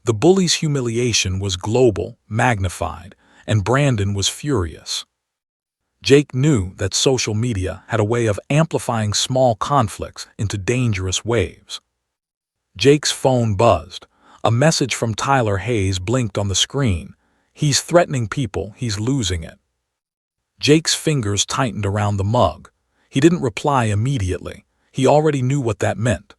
The bully's humiliation was global, magnified, and Brandon was furious. Jake knew that social media had a way of amplifying small conflicts into dangerous waves. Jake's phone buzzed. A message from Tyler Hayes blinked on the screen. "He's threatening people, he's losing it." Jake's fingers tightened around the mug. He didn't reply immediately. He already knew what that meant.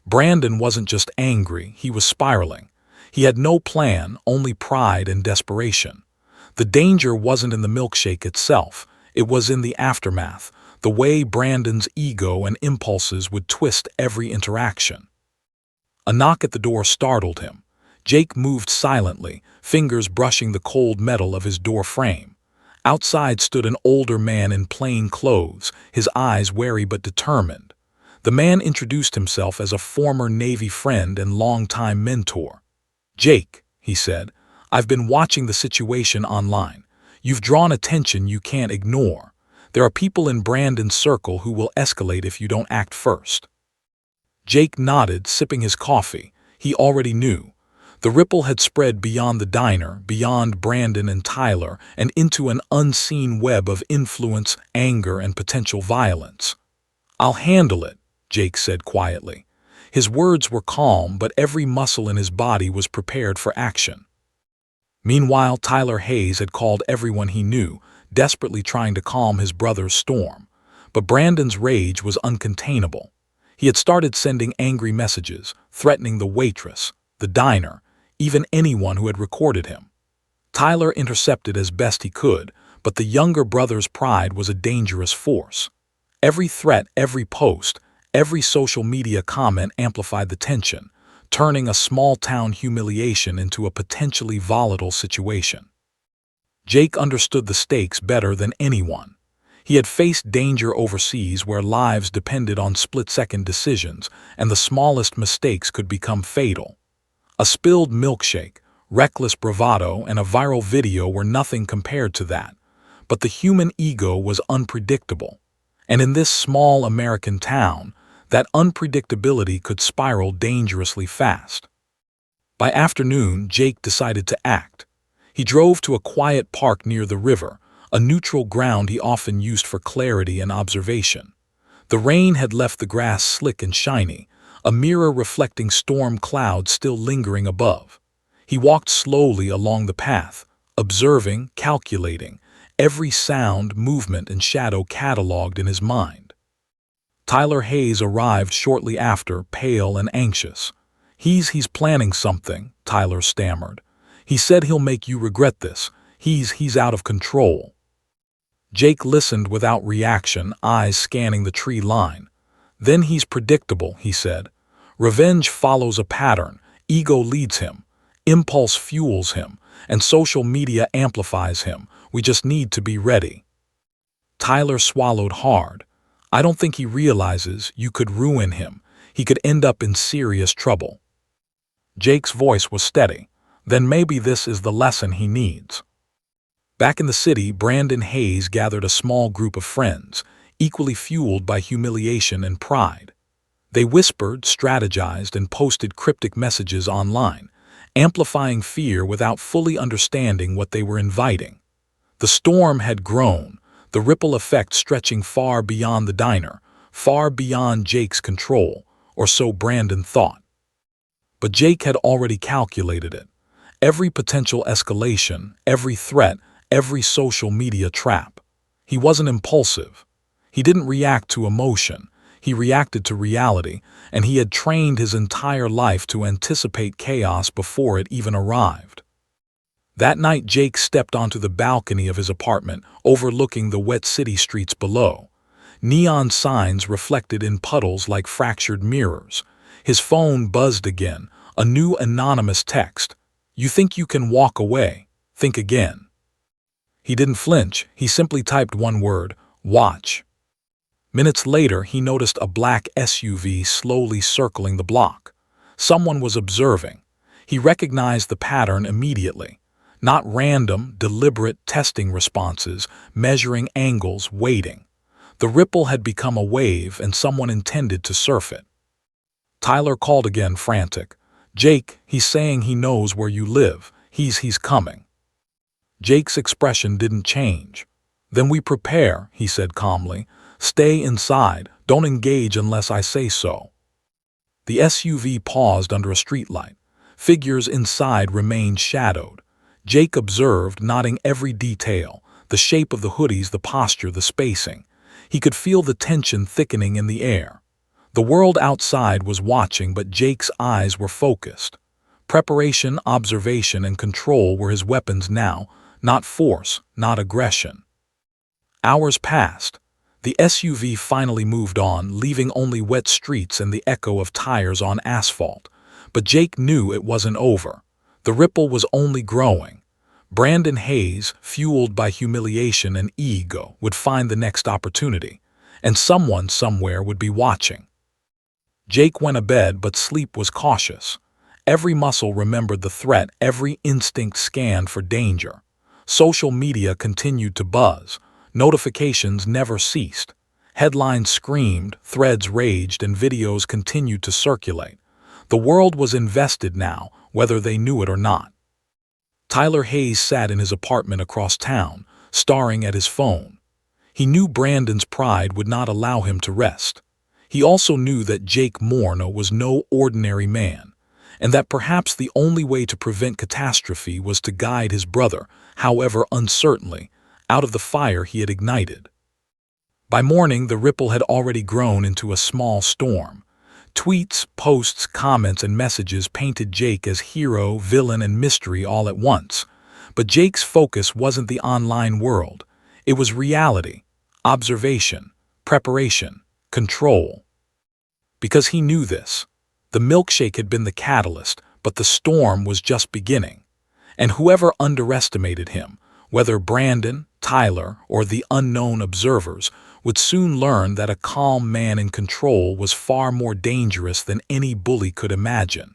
Brandon wasn't just angry, he was spiraling. He had no plan, only pride and desperation. The danger wasn't in the milkshake itself, it was in the aftermath, the way Brandon's ego and impulses would twist every interaction. A knock at the door startled him. Jake moved silently, fingers brushing the cold metal of his door frame. Outside stood an older man in plain clothes, his eyes wary but determined. The man introduced himself as a former Navy friend and longtime mentor. "Jake," he said, "I've been watching the situation online. You've drawn attention you can't ignore. There are people in Brandon's circle who will escalate if you don't act first." Jake nodded, sipping his coffee. He already knew. The ripple had spread beyond the diner, beyond Brandon and Tyler, and into an unseen web of influence, anger, and potential violence. "I'll handle it," Jake said quietly. His words were calm, but every muscle in his body was prepared for action. Meanwhile, Tyler Hayes had called everyone he knew, desperately trying to calm his brother's storm. But Brandon's rage was uncontainable. He had started sending angry messages, threatening the waitress, the diner, even anyone who had recorded him. Tyler intercepted as best he could, but the younger brother's pride was a dangerous force. Every threat, every post, every social media comment amplified the tension, turning a small-town humiliation into a potentially volatile situation. Jake understood the stakes better than anyone. He had faced danger overseas where lives depended on split-second decisions, and the smallest mistakes could become fatal. A spilled milkshake, reckless bravado, and a viral video were nothing compared to that. But the human ego was unpredictable. And in this small American town, that unpredictability could spiral dangerously fast. By afternoon, Jake decided to act. He drove to a quiet park near the river, a neutral ground he often used for clarity and observation. The rain had left the grass slick and shiny, a mirror reflecting storm clouds still lingering above. He walked slowly along the path, observing, calculating, every sound, movement, and shadow catalogued in his mind. Tyler Hayes arrived shortly after, pale and anxious. He's planning something," Tyler stammered. "He said he'll make you regret this. He's out of control." Jake listened without reaction, eyes scanning the tree line. "Then he's predictable," he said. "Revenge follows a pattern, ego leads him, impulse fuels him, and social media amplifies him. We just need to be ready." Tyler swallowed hard. "I don't think he realizes you could ruin him. He could end up in serious trouble." Jake's voice was steady. "Then maybe this is the lesson he needs." Back in the city, Brandon Hayes gathered a small group of friends, equally fueled by humiliation and pride. They whispered, strategized, and posted cryptic messages online, amplifying fear without fully understanding what they were inviting. The storm had grown, the ripple effect stretching far beyond the diner, far beyond Jake's control, or so Brandon thought. But Jake had already calculated it. Every potential escalation, every threat, every social media trap. He wasn't impulsive. He didn't react to emotion. He reacted to reality, and he had trained his entire life to anticipate chaos before it even arrived. That night, Jake stepped onto the balcony of his apartment, overlooking the wet city streets below. Neon signs reflected in puddles like fractured mirrors. His phone buzzed again, a new anonymous text. "You think you can walk away? Think again." He didn't flinch, he simply typed one word, "Watch." Minutes later, he noticed a black SUV slowly circling the block. Someone was observing. He recognized the pattern immediately. Not random, deliberate testing responses, measuring angles, waiting. The ripple had become a wave, and someone intended to surf it. Tyler called again, frantic. "Jake, he's saying he knows where you live. He's coming." Jake's expression didn't change. "Then we prepare," he said calmly. "Stay inside. Don't engage unless I say so." The SUV paused under a streetlight. Figures inside remained shadowed. Jake observed, noting every detail, the shape of the hoodies, the posture, the spacing. He could feel the tension thickening in the air. The world outside was watching, but Jake's eyes were focused. Preparation, observation, and control were his weapons now, not force, not aggression. Hours passed. The SUV finally moved on, leaving only wet streets and the echo of tires on asphalt. But Jake knew it wasn't over. The ripple was only growing. Brandon Hayes, fueled by humiliation and ego, would find the next opportunity, and someone somewhere would be watching. Jake went to bed, but sleep was cautious. Every muscle remembered the threat, every instinct scanned for danger. Social media continued to buzz. Notifications never ceased. Headlines screamed, threads raged, and videos continued to circulate. The world was invested now, whether they knew it or not. Tyler Hayes sat in his apartment across town, staring at his phone. He knew Brandon's pride would not allow him to rest. He also knew that Jake Morneau was no ordinary man, and that perhaps the only way to prevent catastrophe was to guide his brother, however uncertainly, out of the fire he had ignited. By morning, the ripple had already grown into a small storm. Tweets, posts, comments, and messages painted Jake as hero, villain, and mystery all at once. But Jake's focus wasn't the online world. It was reality, observation, preparation, control. Because he knew this. The milkshake had been the catalyst, but the storm was just beginning. And whoever underestimated him, whether Brandon, Tyler, or the unknown observers, would soon learn that a calm man in control was far more dangerous than any bully could imagine.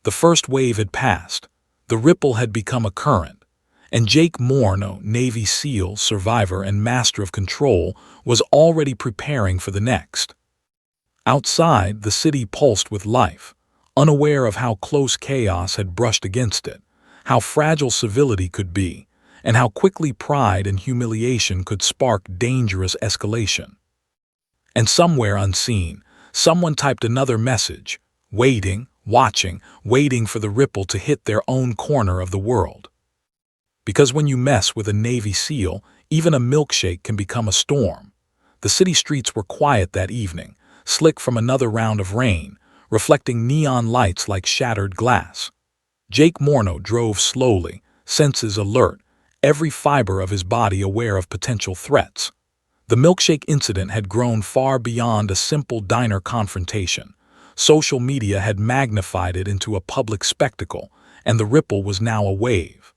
The first wave had passed. The ripple had become a current. And Jake Morneau, Navy SEAL, survivor, and master of control, was already preparing for the next. Outside, the city pulsed with life, unaware of how close chaos had brushed against it, how fragile civility could be, and how quickly pride and humiliation could spark dangerous escalation. And somewhere unseen, someone typed another message, waiting, watching, waiting for the ripple to hit their own corner of the world. Because when you mess with a Navy SEAL, even a milkshake can become a storm. The city streets were quiet that evening, slick from another round of rain, reflecting neon lights like shattered glass. Jake Morneau drove slowly, senses alert, every fiber of his body aware of potential threats. The milkshake incident had grown far beyond a simple diner confrontation. Social media had magnified it into a public spectacle, and the ripple was now a wave.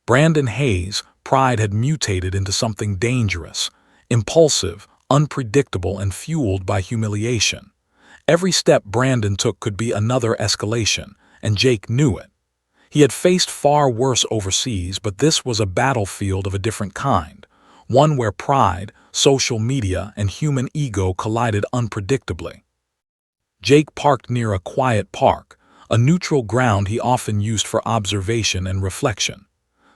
Brandon Hayes' pride had mutated into something dangerous, impulsive, unpredictable, and fueled by humiliation. Every step Brandon took could be another escalation, and Jake knew it. He had faced far worse overseas, but this was a battlefield of a different kind, one where pride, social media, and human ego collided unpredictably. Jake parked near a quiet park, a neutral ground he often used for observation and reflection.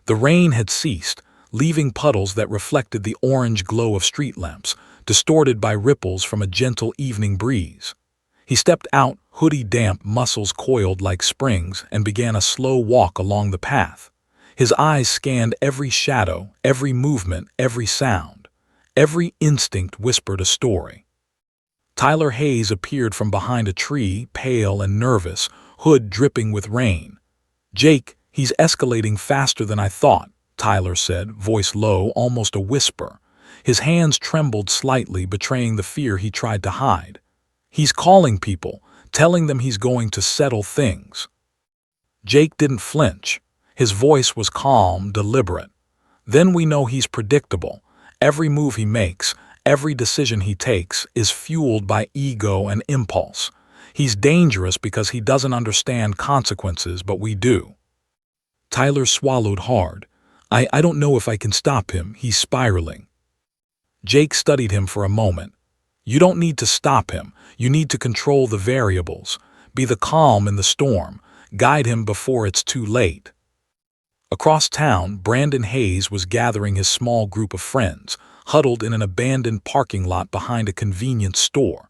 The rain had ceased, leaving puddles that reflected the orange glow of street lamps, distorted by ripples from a gentle evening breeze. He stepped out, hoodie damp, muscles coiled like springs, and began a slow walk along the path. His eyes scanned every shadow, every movement, every sound. Every instinct whispered a story. Tyler Hayes appeared from behind a tree, pale and nervous, hood dripping with rain. "Jake, he's escalating faster than I thought," Tyler said, voice low, almost a whisper. His hands trembled slightly, betraying the fear he tried to hide. "He's calling people, telling them he's going to settle things." Jake didn't flinch. His voice was calm, deliberate. "Then we know he's predictable. Every move he makes, every decision he takes, is fueled by ego and impulse. He's dangerous because he doesn't understand consequences, but we do." Tyler swallowed hard. I don't know if I can stop him. He's spiraling." Jake studied him for a moment. "You don't need to stop him. You need to control the variables. Be the calm in the storm. Guide him before it's too late." Across town, Brandon Hayes was gathering his small group of friends, huddled in an abandoned parking lot behind a convenience store.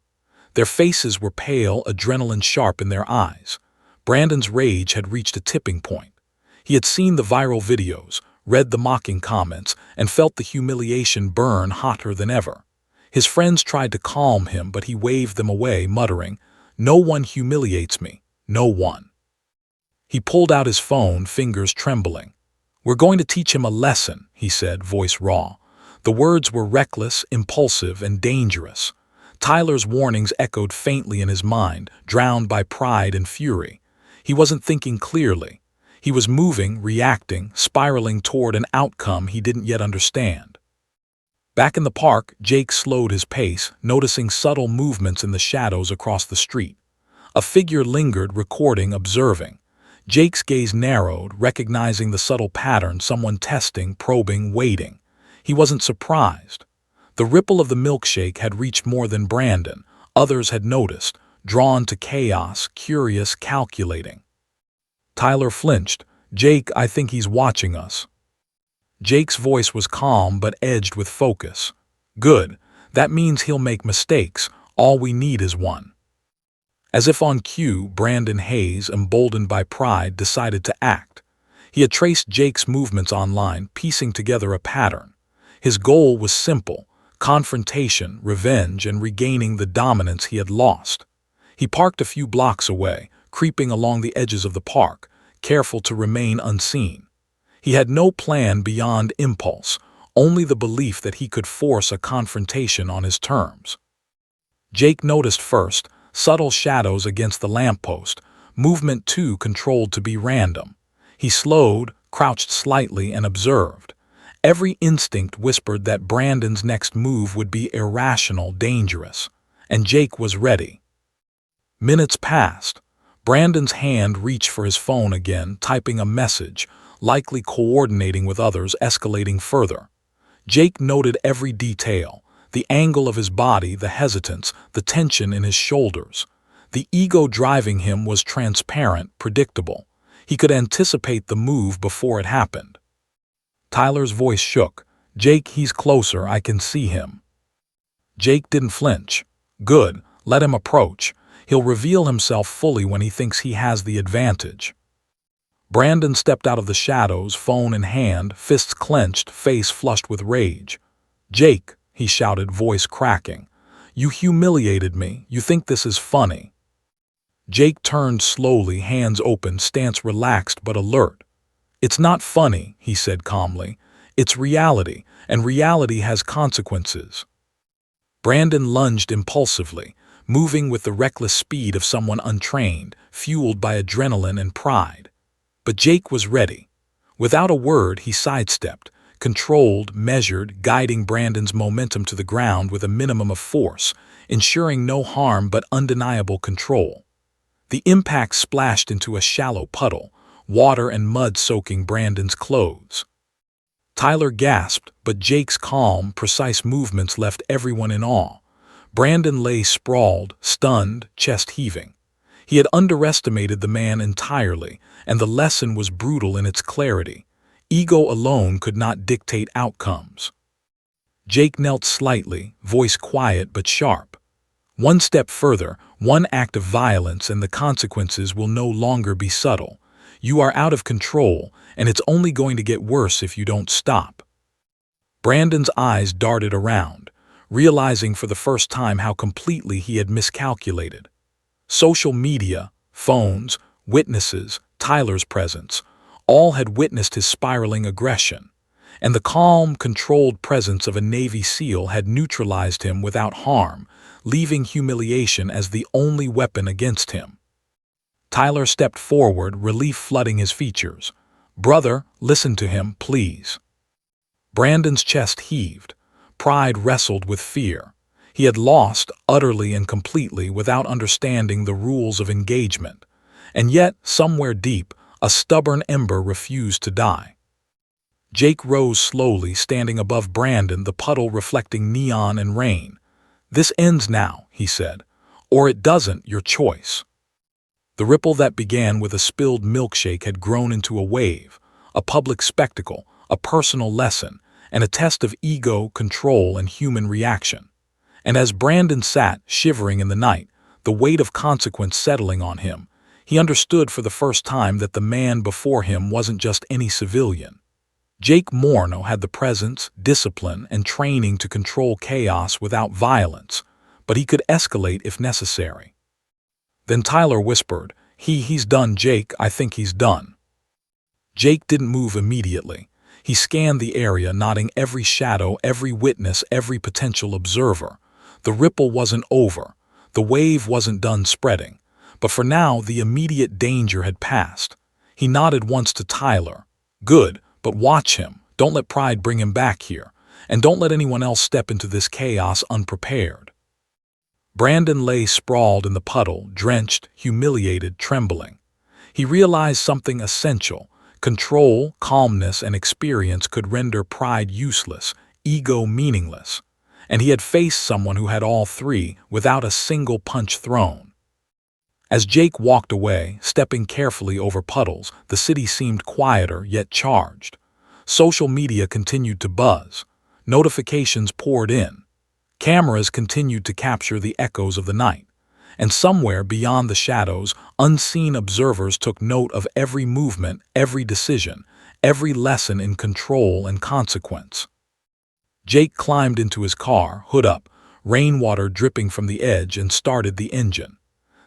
Their faces were pale, adrenaline sharp in their eyes. Brandon's rage had reached a tipping point. He had seen the viral videos, read the mocking comments, and felt the humiliation burn hotter than ever. His friends tried to calm him, but he waved them away, muttering, "No one humiliates me. No one." He pulled out his phone, fingers trembling. "We're going to teach him a lesson," he said, voice raw. The words were reckless, impulsive, and dangerous. Tyler's warnings echoed faintly in his mind, drowned by pride and fury. He wasn't thinking clearly. He was moving, reacting, spiraling toward an outcome he didn't yet understand. Back in the park, Jake slowed his pace, noticing subtle movements in the shadows across the street. A figure lingered, recording, observing. Jake's gaze narrowed, recognizing the subtle pattern, someone testing, probing, waiting. He wasn't surprised. The ripple of the milkshake had reached more than Brandon. Others had noticed, drawn to chaos, curious, calculating. Tyler flinched. "Jake, I think he's watching us." Jake's voice was calm but edged with focus. "Good. That means he'll make mistakes. All we need is one." As if on cue, Brandon Hayes, emboldened by pride, decided to act. He had traced Jake's movements online, piecing together a pattern. His goal was simple: confrontation, revenge, and regaining the dominance he had lost. He parked a few blocks away, creeping along the edges of the park, careful to remain unseen. He had no plan beyond impulse, only the belief that he could force a confrontation on his terms. Jake noticed first subtle shadows against the lamppost, movement too controlled to be random. He slowed, crouched slightly, and observed. Every instinct whispered that Brandon's next move would be irrational, dangerous, and Jake was ready. Minutes passed. Brandon's hand reached for his phone again, typing a message, likely coordinating with others, escalating further. Jake noted every detail: the angle of his body, the hesitance, the tension in his shoulders. The ego driving him was transparent, predictable. He could anticipate the move before it happened. Tyler's voice shook. "Jake, he's closer. I can see him." Jake didn't flinch. "Good. Let him approach. He'll reveal himself fully when he thinks he has the advantage." Brandon stepped out of the shadows, phone in hand, fists clenched, face flushed with rage. "Jake," he shouted, voice cracking, "you humiliated me. You think this is funny." Jake turned slowly, hands open, stance relaxed but alert. "It's not funny," he said calmly. "It's reality, and reality has consequences." Brandon lunged impulsively, moving with the reckless speed of someone untrained, fueled by adrenaline and pride. But Jake was ready. Without a word, he sidestepped, controlled, measured, guiding Brandon's momentum to the ground with a minimum of force, ensuring no harm but undeniable control. The impact splashed into a shallow puddle, water and mud soaking Brandon's clothes. Tyler gasped, but Jake's calm, precise movements left everyone in awe. Brandon lay sprawled, stunned, chest heaving. He had underestimated the man entirely, and the lesson was brutal in its clarity. Ego alone could not dictate outcomes. Jake knelt slightly, voice quiet but sharp. "One step further, one act of violence, and the consequences will no longer be subtle. You are out of control, and it's only going to get worse if you don't stop." Brandon's eyes darted around, realizing for the first time how completely he had miscalculated. Social media, phones, witnesses, Tyler's presence, all had witnessed his spiraling aggression, and the calm, controlled presence of a Navy SEAL had neutralized him without harm, leaving humiliation as the only weapon against him. Tyler stepped forward, relief flooding his features. "Brother, listen to him, please." Brandon's chest heaved. Pride wrestled with fear. He had lost, utterly and completely, without understanding the rules of engagement. And yet, somewhere deep, a stubborn ember refused to die. Jake rose slowly, standing above Brandon, the puddle reflecting neon and rain. "This ends now," he said. "Or it doesn't, your choice." The ripple that began with a spilled milkshake had grown into a wave, a public spectacle, a personal lesson, and a test of ego, control, and human reaction. And as Brandon sat, shivering in the night, the weight of consequence settling on him, he understood for the first time that the man before him wasn't just any civilian. Jake Morneau had the presence, discipline, and training to control chaos without violence, but he could escalate if necessary. Then Tyler whispered, He's done, Jake, I think he's done." Jake didn't move immediately. He scanned the area, noting every shadow, every witness, every potential observer. The ripple wasn't over. The wave wasn't done spreading. But for now, the immediate danger had passed. He nodded once to Tyler. "Good, but watch him. Don't let pride bring him back here. And don't let anyone else step into this chaos unprepared." Brandon lay sprawled in the puddle, drenched, humiliated, trembling. He realized something essential. Control, calmness, and experience could render pride useless, ego meaningless. And he had faced someone who had all three without a single punch thrown. As Jake walked away, stepping carefully over puddles, the city seemed quieter yet charged. Social media continued to buzz. Notifications poured in. Cameras continued to capture the echoes of the night. And somewhere beyond the shadows, unseen observers took note of every movement, every decision, every lesson in control and consequence. Jake climbed into his car, hood up, rainwater dripping from the edge, and started the engine.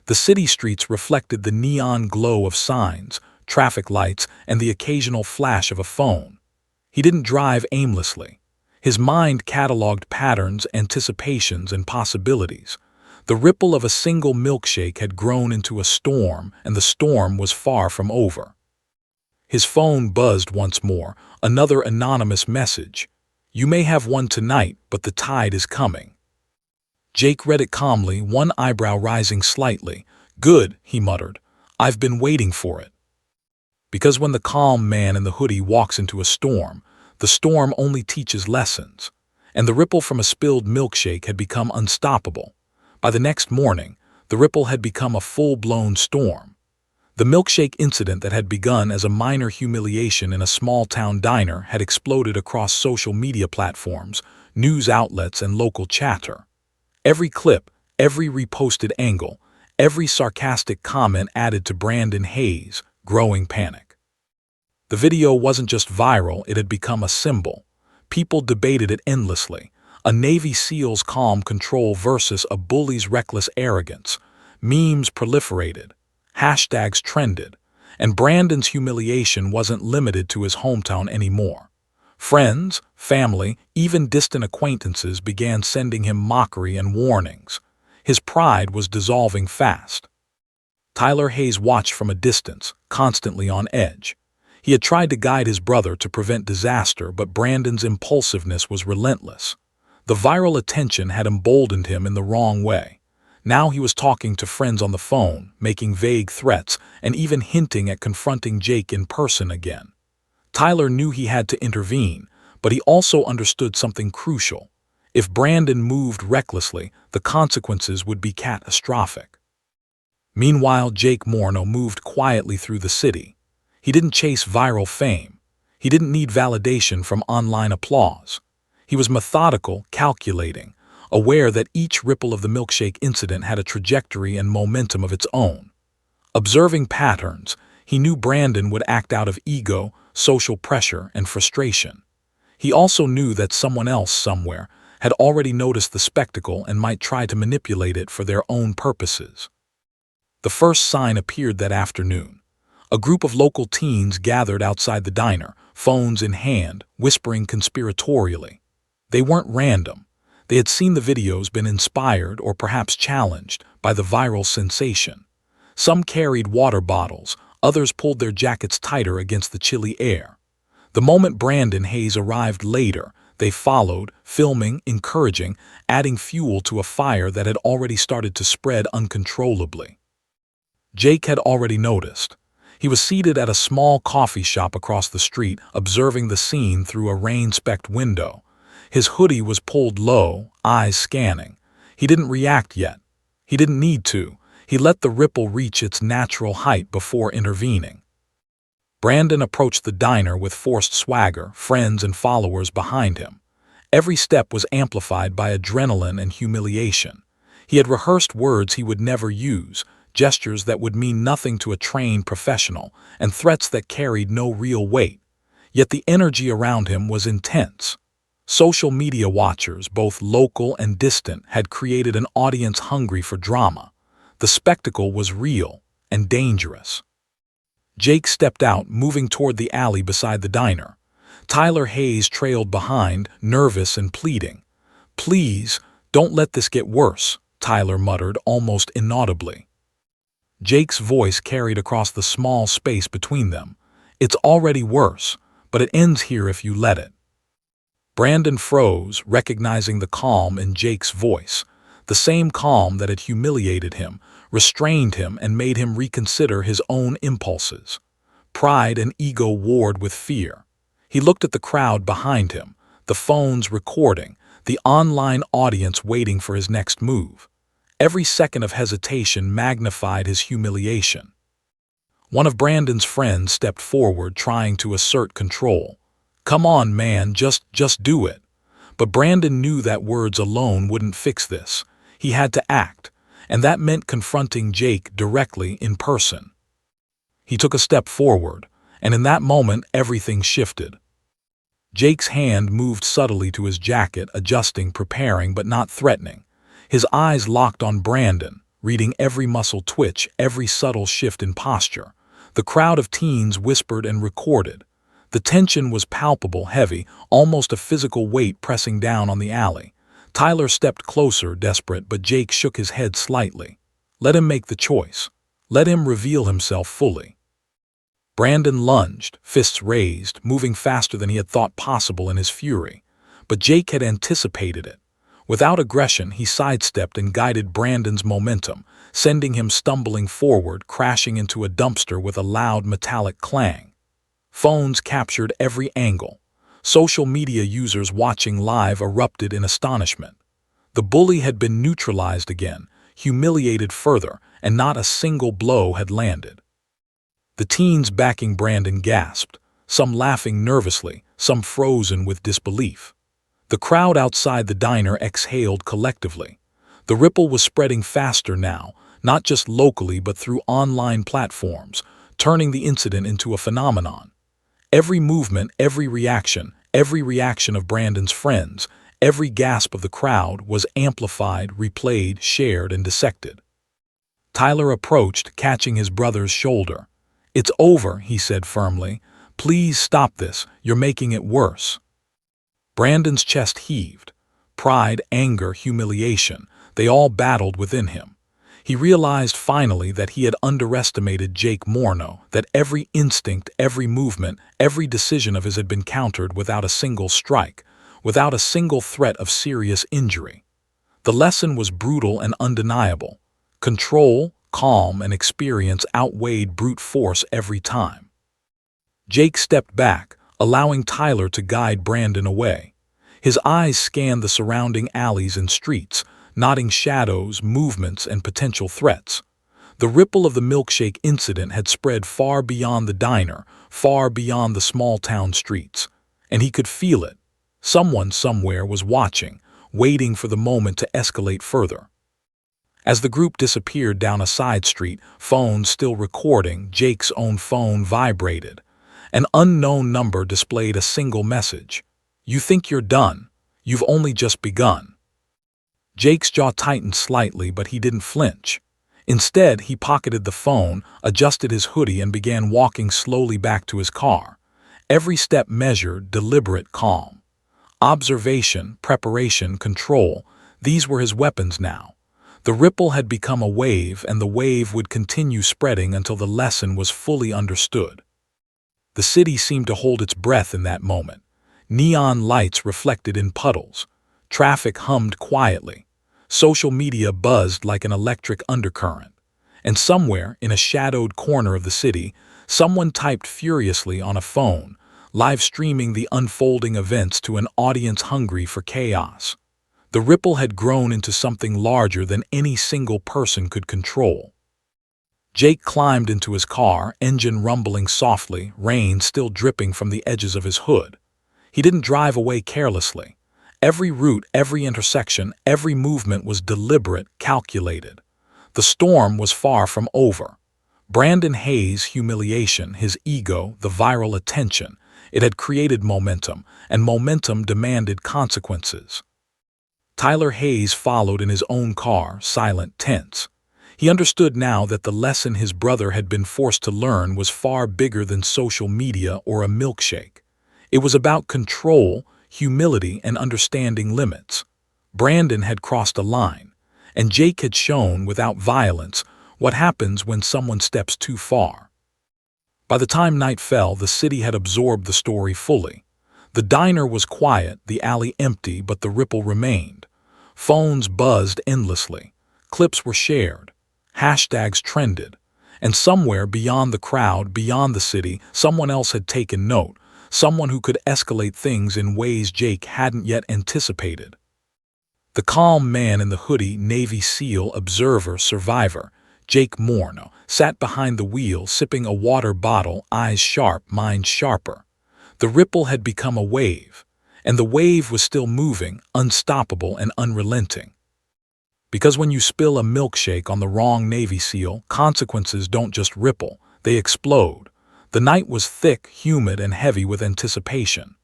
The city streets reflected the neon glow of signs, traffic lights, and the occasional flash of a phone. He didn't drive aimlessly. His mind cataloged patterns, anticipations, and possibilities. The ripple of a single milkshake had grown into a storm, and the storm was far from over. His phone buzzed once more, another anonymous message. "You may have one tonight, but the tide is coming." Jake read it calmly, one eyebrow rising slightly. "Good," he muttered. "I've been waiting for it." Because when the calm man in the hoodie walks into a storm, the storm only teaches lessons. And the ripple from a spilled milkshake had become unstoppable. By the next morning, the ripple had become a full-blown storm. The milkshake incident that had begun as a minor humiliation in a small-town diner had exploded across social media platforms, news outlets, and local chatter. Every clip, every reposted angle, every sarcastic comment added to Brandon Hayes' growing panic. The video wasn't just viral, it had become a symbol. People debated it endlessly. A Navy SEAL's calm control versus a bully's reckless arrogance. Memes proliferated. Hashtags trended. And Brandon's humiliation wasn't limited to his hometown anymore. Friends, family, even distant acquaintances began sending him mockery and warnings. His pride was dissolving fast. Tyler Hayes watched from a distance, constantly on edge. He had tried to guide his brother to prevent disaster, but Brandon's impulsiveness was relentless. The viral attention had emboldened him in the wrong way. Now he was talking to friends on the phone, making vague threats, and even hinting at confronting Jake in person again. Tyler knew he had to intervene, but he also understood something crucial. If Brandon moved recklessly, the consequences would be catastrophic. Meanwhile, Jake Morneau moved quietly through the city. He didn't chase viral fame. He didn't need validation from online applause. He was methodical, calculating, aware that each ripple of the milkshake incident had a trajectory and momentum of its own. Observing patterns, he knew Brandon would act out of ego, social pressure, and frustration. He also knew that someone else somewhere had already noticed the spectacle and might try to manipulate it for their own purposes. The first sign appeared that afternoon. A group of local teens gathered outside the diner, phones in hand, whispering conspiratorially. They weren't random. They had seen the videos, been inspired or perhaps challenged by the viral sensation. Some carried water bottles, others pulled their jackets tighter against the chilly air. The moment Brandon Hayes arrived later, they followed, filming, encouraging, adding fuel to a fire that had already started to spread uncontrollably. Jake had already noticed. He was seated at a small coffee shop across the street, observing the scene through a rain-specked window. His hoodie was pulled low, eyes scanning. He didn't react yet. He didn't need to. He let the ripple reach its natural height before intervening. Brandon approached the diner with forced swagger, friends and followers behind him. Every step was amplified by adrenaline and humiliation. He had rehearsed words he would never use, gestures that would mean nothing to a trained professional, and threats that carried no real weight. Yet the energy around him was intense. Social media watchers, both local and distant, had created an audience hungry for drama. The spectacle was real and dangerous. Jake stepped out, moving toward the alley beside the diner. Tyler Hayes trailed behind, nervous and pleading. "Please, don't let this get worse," Tyler muttered, almost inaudibly. Jake's voice carried across the small space between them. "It's already worse, but it ends here if you let it." Brandon froze, recognizing the calm in Jake's voice, the same calm that had humiliated him, restrained him, and made him reconsider his own impulses. Pride and ego warred with fear. He looked at the crowd behind him, the phones recording, the online audience waiting for his next move. Every second of hesitation magnified his humiliation. One of Brandon's friends stepped forward, trying to assert control. "Come on, man, just do it." But Brandon knew that words alone wouldn't fix this. He had to act, and that meant confronting Jake directly in person. He took a step forward, and in that moment everything shifted. Jake's hand moved subtly to his jacket, adjusting, preparing, but not threatening. His eyes locked on Brandon, reading every muscle twitch, every subtle shift in posture. The crowd of teens whispered and recorded. The tension was palpable, heavy, almost a physical weight pressing down on the alley. Tyler stepped closer, desperate, but Jake shook his head slightly. Let him make the choice. Let him reveal himself fully. Brandon lunged, fists raised, moving faster than he had thought possible in his fury. But Jake had anticipated it. Without aggression, he sidestepped and guided Brandon's momentum, sending him stumbling forward, crashing into a dumpster with a loud metallic clang. Phones captured every angle. Social media users watching live erupted in astonishment. The bully had been neutralized again, humiliated further, and not a single blow had landed. The teens backing Brandon gasped, some laughing nervously, some frozen with disbelief. The crowd outside the diner exhaled collectively. The ripple was spreading faster now, not just locally but through online platforms, turning the incident into a phenomenon. Every movement, every reaction of Brandon's friends, every gasp of the crowd was amplified, replayed, shared, and dissected. Tyler approached, catching his brother's shoulder. "It's over," he said firmly. "Please stop this. You're making it worse." Brandon's chest heaved. Pride, anger, humiliation, they all battled within him. He realized finally that he had underestimated Jake Morneau, that every instinct, every movement, every decision of his had been countered without a single strike, without a single threat of serious injury. The lesson was brutal and undeniable. Control, calm, and experience outweighed brute force every time. Jake stepped back, allowing Tyler to guide Brandon away. His eyes scanned the surrounding alleys and streets, noting shadows, movements, and potential threats. The ripple of the Milkshake incident had spread far beyond the diner, far beyond the small-town streets. And he could feel it. Someone somewhere was watching, waiting for the moment to escalate further. As the group disappeared down a side street, phones still recording, Jake's own phone vibrated. An unknown number displayed a single message. "You think you're done? You've only just begun." Jake's jaw tightened slightly, but he didn't flinch. Instead, he pocketed the phone, adjusted his hoodie, and began walking slowly back to his car. Every step measured, deliberate, calm. Observation, preparation, control, these were his weapons now. The ripple had become a wave, and the wave would continue spreading until the lesson was fully understood. The city seemed to hold its breath in that moment. Neon lights reflected in puddles. Traffic hummed quietly. Social media buzzed like an electric undercurrent. And somewhere, in a shadowed corner of the city, someone typed furiously on a phone, live streaming the unfolding events to an audience hungry for chaos. The ripple had grown into something larger than any single person could control. Jake climbed into his car, engine rumbling softly, rain still dripping from the edges of his hood. He didn't drive away carelessly. Every route, every intersection, every movement was deliberate, calculated. The storm was far from over. Brandon Hayes' humiliation, his ego, the viral attention, It had created momentum, and momentum demanded consequences. Tyler Hayes followed in his own car, silent, tense. He understood now that the lesson his brother had been forced to learn was far bigger than social media or a milkshake. It was about control, humility, and understanding limits. Brandon had crossed a line, and Jake had shown, without violence, what happens when someone steps too far. By the time night fell, the city had absorbed the story fully. The diner was quiet, the alley empty, but the ripple remained. Phones buzzed endlessly. Clips were shared. Hashtags trended. And somewhere beyond the crowd, beyond the city, someone else had taken note. Someone who could escalate things in ways Jake hadn't yet anticipated. The calm man in the hoodie, Navy SEAL, observer, survivor, Jake Morneau, sat behind the wheel, sipping a water bottle, eyes sharp, mind sharper. The ripple had become a wave, and the wave was still moving, unstoppable and unrelenting. Because when you spill a milkshake on the wrong Navy SEAL, consequences don't just ripple, they explode. The night was thick, humid, and heavy with anticipation.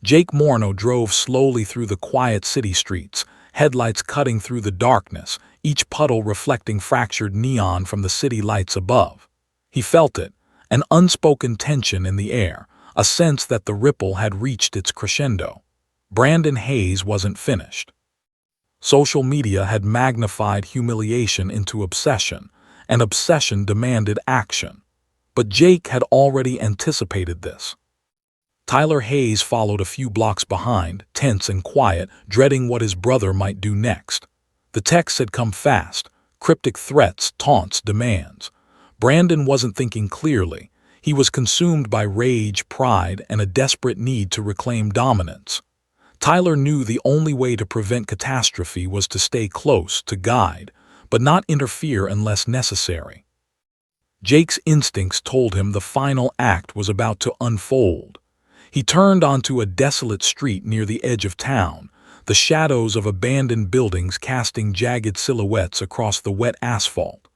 Jake Morneau drove slowly through the quiet city streets, headlights cutting through the darkness, each puddle reflecting fractured neon from the city lights above. He felt it, an unspoken tension in the air, a sense that the ripple had reached its crescendo. Brandon Hayes wasn't finished. Social media had magnified humiliation into obsession, and obsession demanded action. But Jake had already anticipated this. Tyler Hayes followed a few blocks behind, tense and quiet, dreading what his brother might do next. The texts had come fast, cryptic threats, taunts, demands. Brandon wasn't thinking clearly. He was consumed by rage, pride, and a desperate need to reclaim dominance. Tyler knew the only way to prevent catastrophe was to stay close, to guide, but not interfere unless necessary. Jake's instincts told him the final act was about to unfold. He turned onto a desolate street near the edge of town, the shadows of abandoned buildings casting jagged silhouettes across the wet asphalt.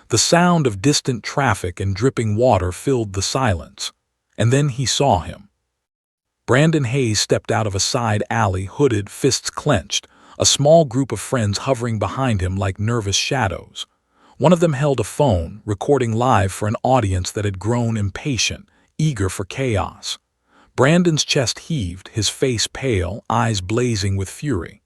The sound of distant traffic and dripping water filled the silence. And then he saw him. Brandon Hayes stepped out of a side alley, hooded, fists clenched, a small group of friends hovering behind him like nervous shadows. One of them held a phone, recording live for an audience that had grown impatient, eager for chaos. Brandon's chest heaved, his face pale, eyes blazing with fury.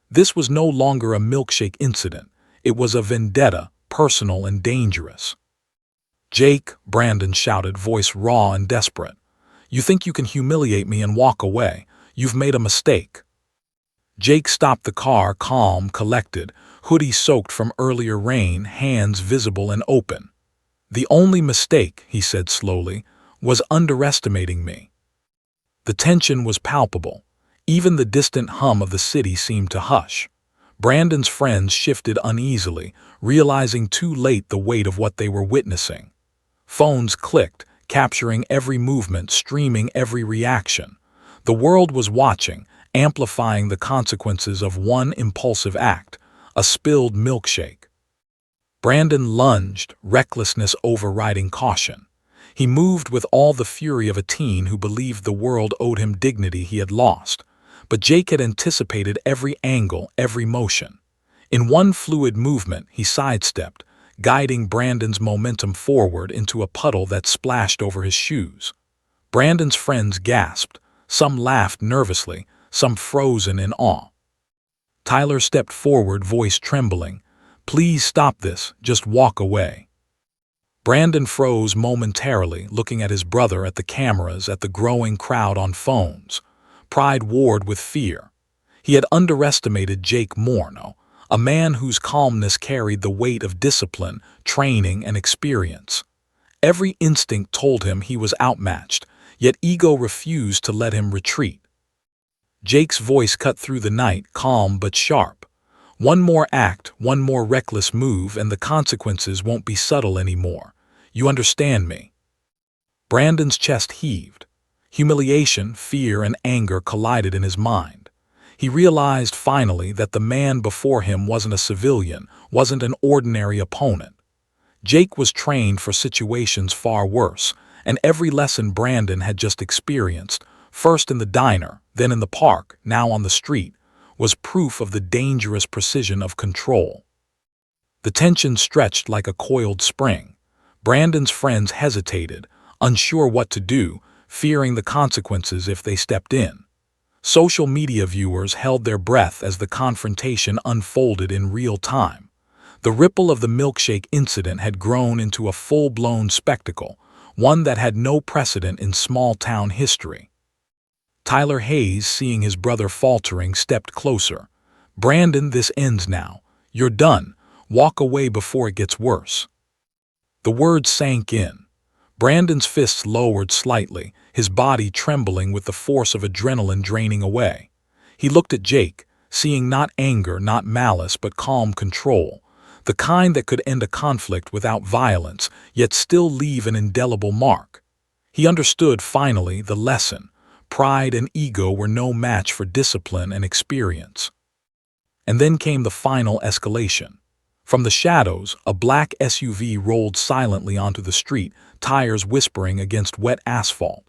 This was no longer a milkshake incident. It was a vendetta, personal and dangerous. "Jake," Brandon shouted, voice raw and desperate. "You think you can humiliate me and walk away? You've made a mistake." Jake stopped the car, calm, collected, hoodie soaked from earlier rain, hands visible and open. "The only mistake," he said slowly, "was underestimating me." The tension was palpable. Even the distant hum of the city seemed to hush. Brandon's friends shifted uneasily, realizing too late the weight of what they were witnessing. Phones clicked, capturing every movement, streaming every reaction. The world was watching, amplifying the consequences of one impulsive act, a spilled milkshake. Brandon lunged, recklessness overriding caution. He moved with all the fury of a teen who believed the world owed him dignity he had lost. But Jake had anticipated every angle, every motion. In one fluid movement, he sidestepped, guiding Brandon's momentum forward into a puddle that splashed over his shoes. Brandon's friends gasped. Some laughed nervously, some frozen in awe. Tyler stepped forward, voice trembling. "Please stop this, just walk away." Brandon froze momentarily, looking at his brother, at the cameras, at the growing crowd on phones. Pride warred with fear. He had underestimated Jake Morneau, a man whose calmness carried the weight of discipline, training, and experience. Every instinct told him he was outmatched, yet ego refused to let him retreat. Jake's voice cut through the night, calm but sharp. "One more act, one more reckless move, and the consequences won't be subtle anymore. You understand me?" Brandon's chest heaved. Humiliation, fear, and anger collided in his mind. He realized finally that the man before him wasn't a civilian, wasn't an ordinary opponent. Jake was trained for situations far worse, and every lesson Brandon had just experienced, first in the diner, then in the park, now on the street, was proof of the dangerous precision of control. The tension stretched like a coiled spring. Brandon's friends hesitated, unsure what to do, fearing the consequences if they stepped in. Social media viewers held their breath as the confrontation unfolded in real time. The ripple of the Milkshake incident had grown into a full-blown spectacle, one that had no precedent in small-town history. Tyler Hayes, seeing his brother faltering, stepped closer. "Brandon, this ends now. You're done. Walk away before it gets worse." The words sank in. Brandon's fists lowered slightly, his body trembling with the force of adrenaline draining away. He looked at Jake, seeing not anger, not malice, but calm control, the kind that could end a conflict without violence, yet still leave an indelible mark. He understood finally the lesson. Pride and ego were no match for discipline and experience. And then came the final escalation. From the shadows, a black SUV rolled silently onto the street, tires whispering against wet asphalt.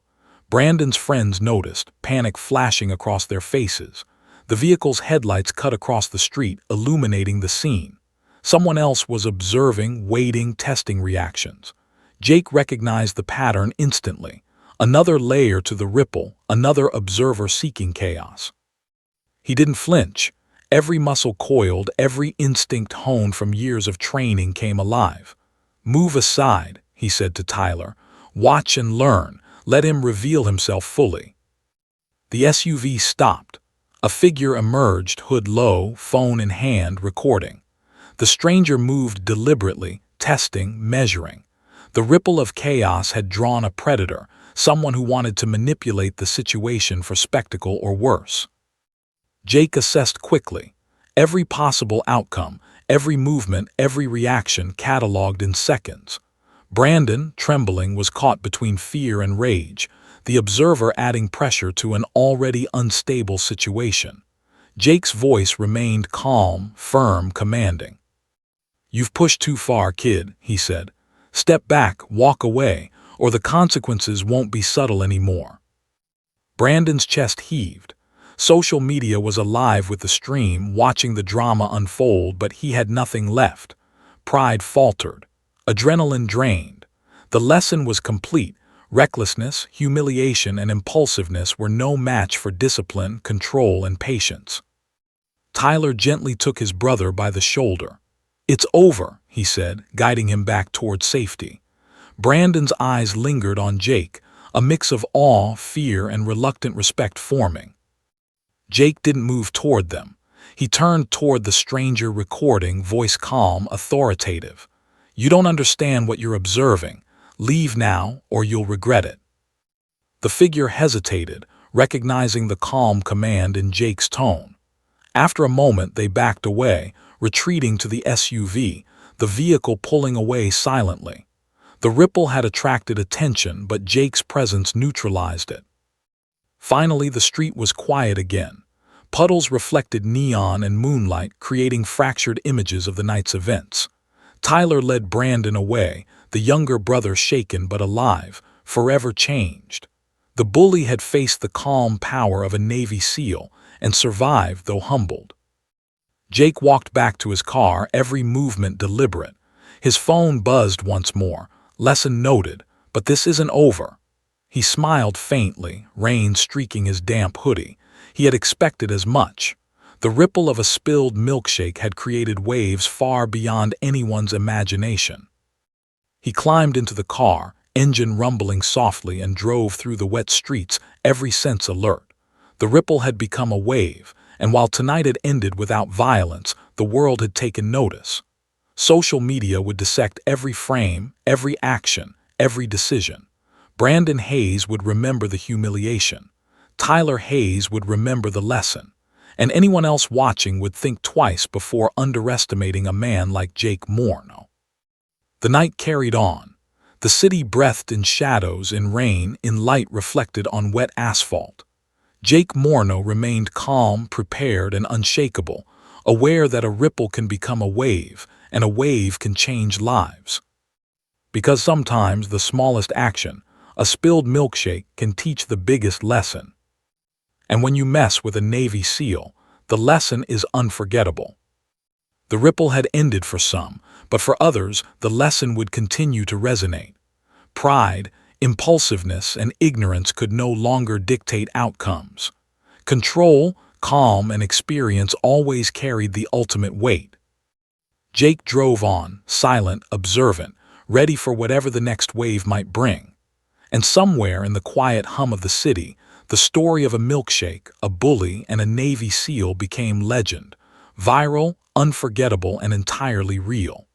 Brandon's friends noticed, panic flashing across their faces. The vehicle's headlights cut across the street, illuminating the scene. Someone else was observing, waiting, testing reactions. Jake recognized the pattern instantly. Another layer to the ripple, another observer seeking chaos. He didn't flinch. Every muscle coiled, every instinct honed from years of training came alive. "Move aside," he said to Tyler. "Watch and learn. Let him reveal himself fully." The SUV stopped. A figure emerged, hood low, phone in hand, recording. The stranger moved deliberately, testing, measuring. The ripple of chaos had drawn a predator, someone who wanted to manipulate the situation for spectacle or worse. Jake assessed quickly. Every possible outcome, every movement, every reaction cataloged in seconds. Brandon, trembling, was caught between fear and rage, the observer adding pressure to an already unstable situation. Jake's voice remained calm, firm, commanding. "You've pushed too far, kid," he said. "Step back, walk away, or the consequences won't be subtle anymore." Brandon's chest heaved. Social media was alive with the stream, watching the drama unfold, but he had nothing left. Pride faltered. Adrenaline drained. The lesson was complete. Recklessness, humiliation, and impulsiveness were no match for discipline, control, and patience. Tyler gently took his brother by the shoulder. "It's over," he said, guiding him back toward safety. Brandon's eyes lingered on Jake, a mix of awe, fear, and reluctant respect forming. Jake didn't move toward them. He turned toward the stranger recording, voice calm, authoritative. "You don't understand what you're observing. Leave now, or you'll regret it." The figure hesitated, recognizing the calm command in Jake's tone. After a moment, they backed away, retreating to the SUV, the vehicle pulling away silently. The ripple had attracted attention, but Jake's presence neutralized it. Finally, the street was quiet again. Puddles reflected neon and moonlight, creating fractured images of the night's events. Tyler led Brandon away, the younger brother shaken but alive, forever changed. The bully had faced the calm power of a Navy SEAL and survived, though humbled. Jake walked back to his car, every movement deliberate. His phone buzzed once more. "Lesson noted, but this isn't over." He smiled faintly, rain streaking his damp hoodie. He had expected as much. The ripple of a spilled milkshake had created waves far beyond anyone's imagination. He climbed into the car, engine rumbling softly, and drove through the wet streets, every sense alert. The ripple had become a wave, and while tonight had ended without violence, the world had taken notice. Social media would dissect every frame, every action, every decision. Brandon Hayes would remember the humiliation. Tyler Hayes would remember the lesson. And anyone else watching would think twice before underestimating a man like Jake Morneau. The night carried on. The city breathed in shadows, in rain, in light reflected on wet asphalt. Jake Morneau remained calm, prepared, and unshakable, aware that a ripple can become a wave, and a wave can change lives. Because sometimes the smallest action, a spilled milkshake, can teach the biggest lesson. And when you mess with a Navy SEAL, the lesson is unforgettable. The ripple had ended for some, but for others, the lesson would continue to resonate. Pride, impulsiveness, and ignorance could no longer dictate outcomes. Control, calm, and experience always carried the ultimate weight. Jake drove on, silent, observant, ready for whatever the next wave might bring. And somewhere in the quiet hum of the city, the story of a milkshake, a bully, and a Navy SEAL became legend, viral, unforgettable, and entirely real.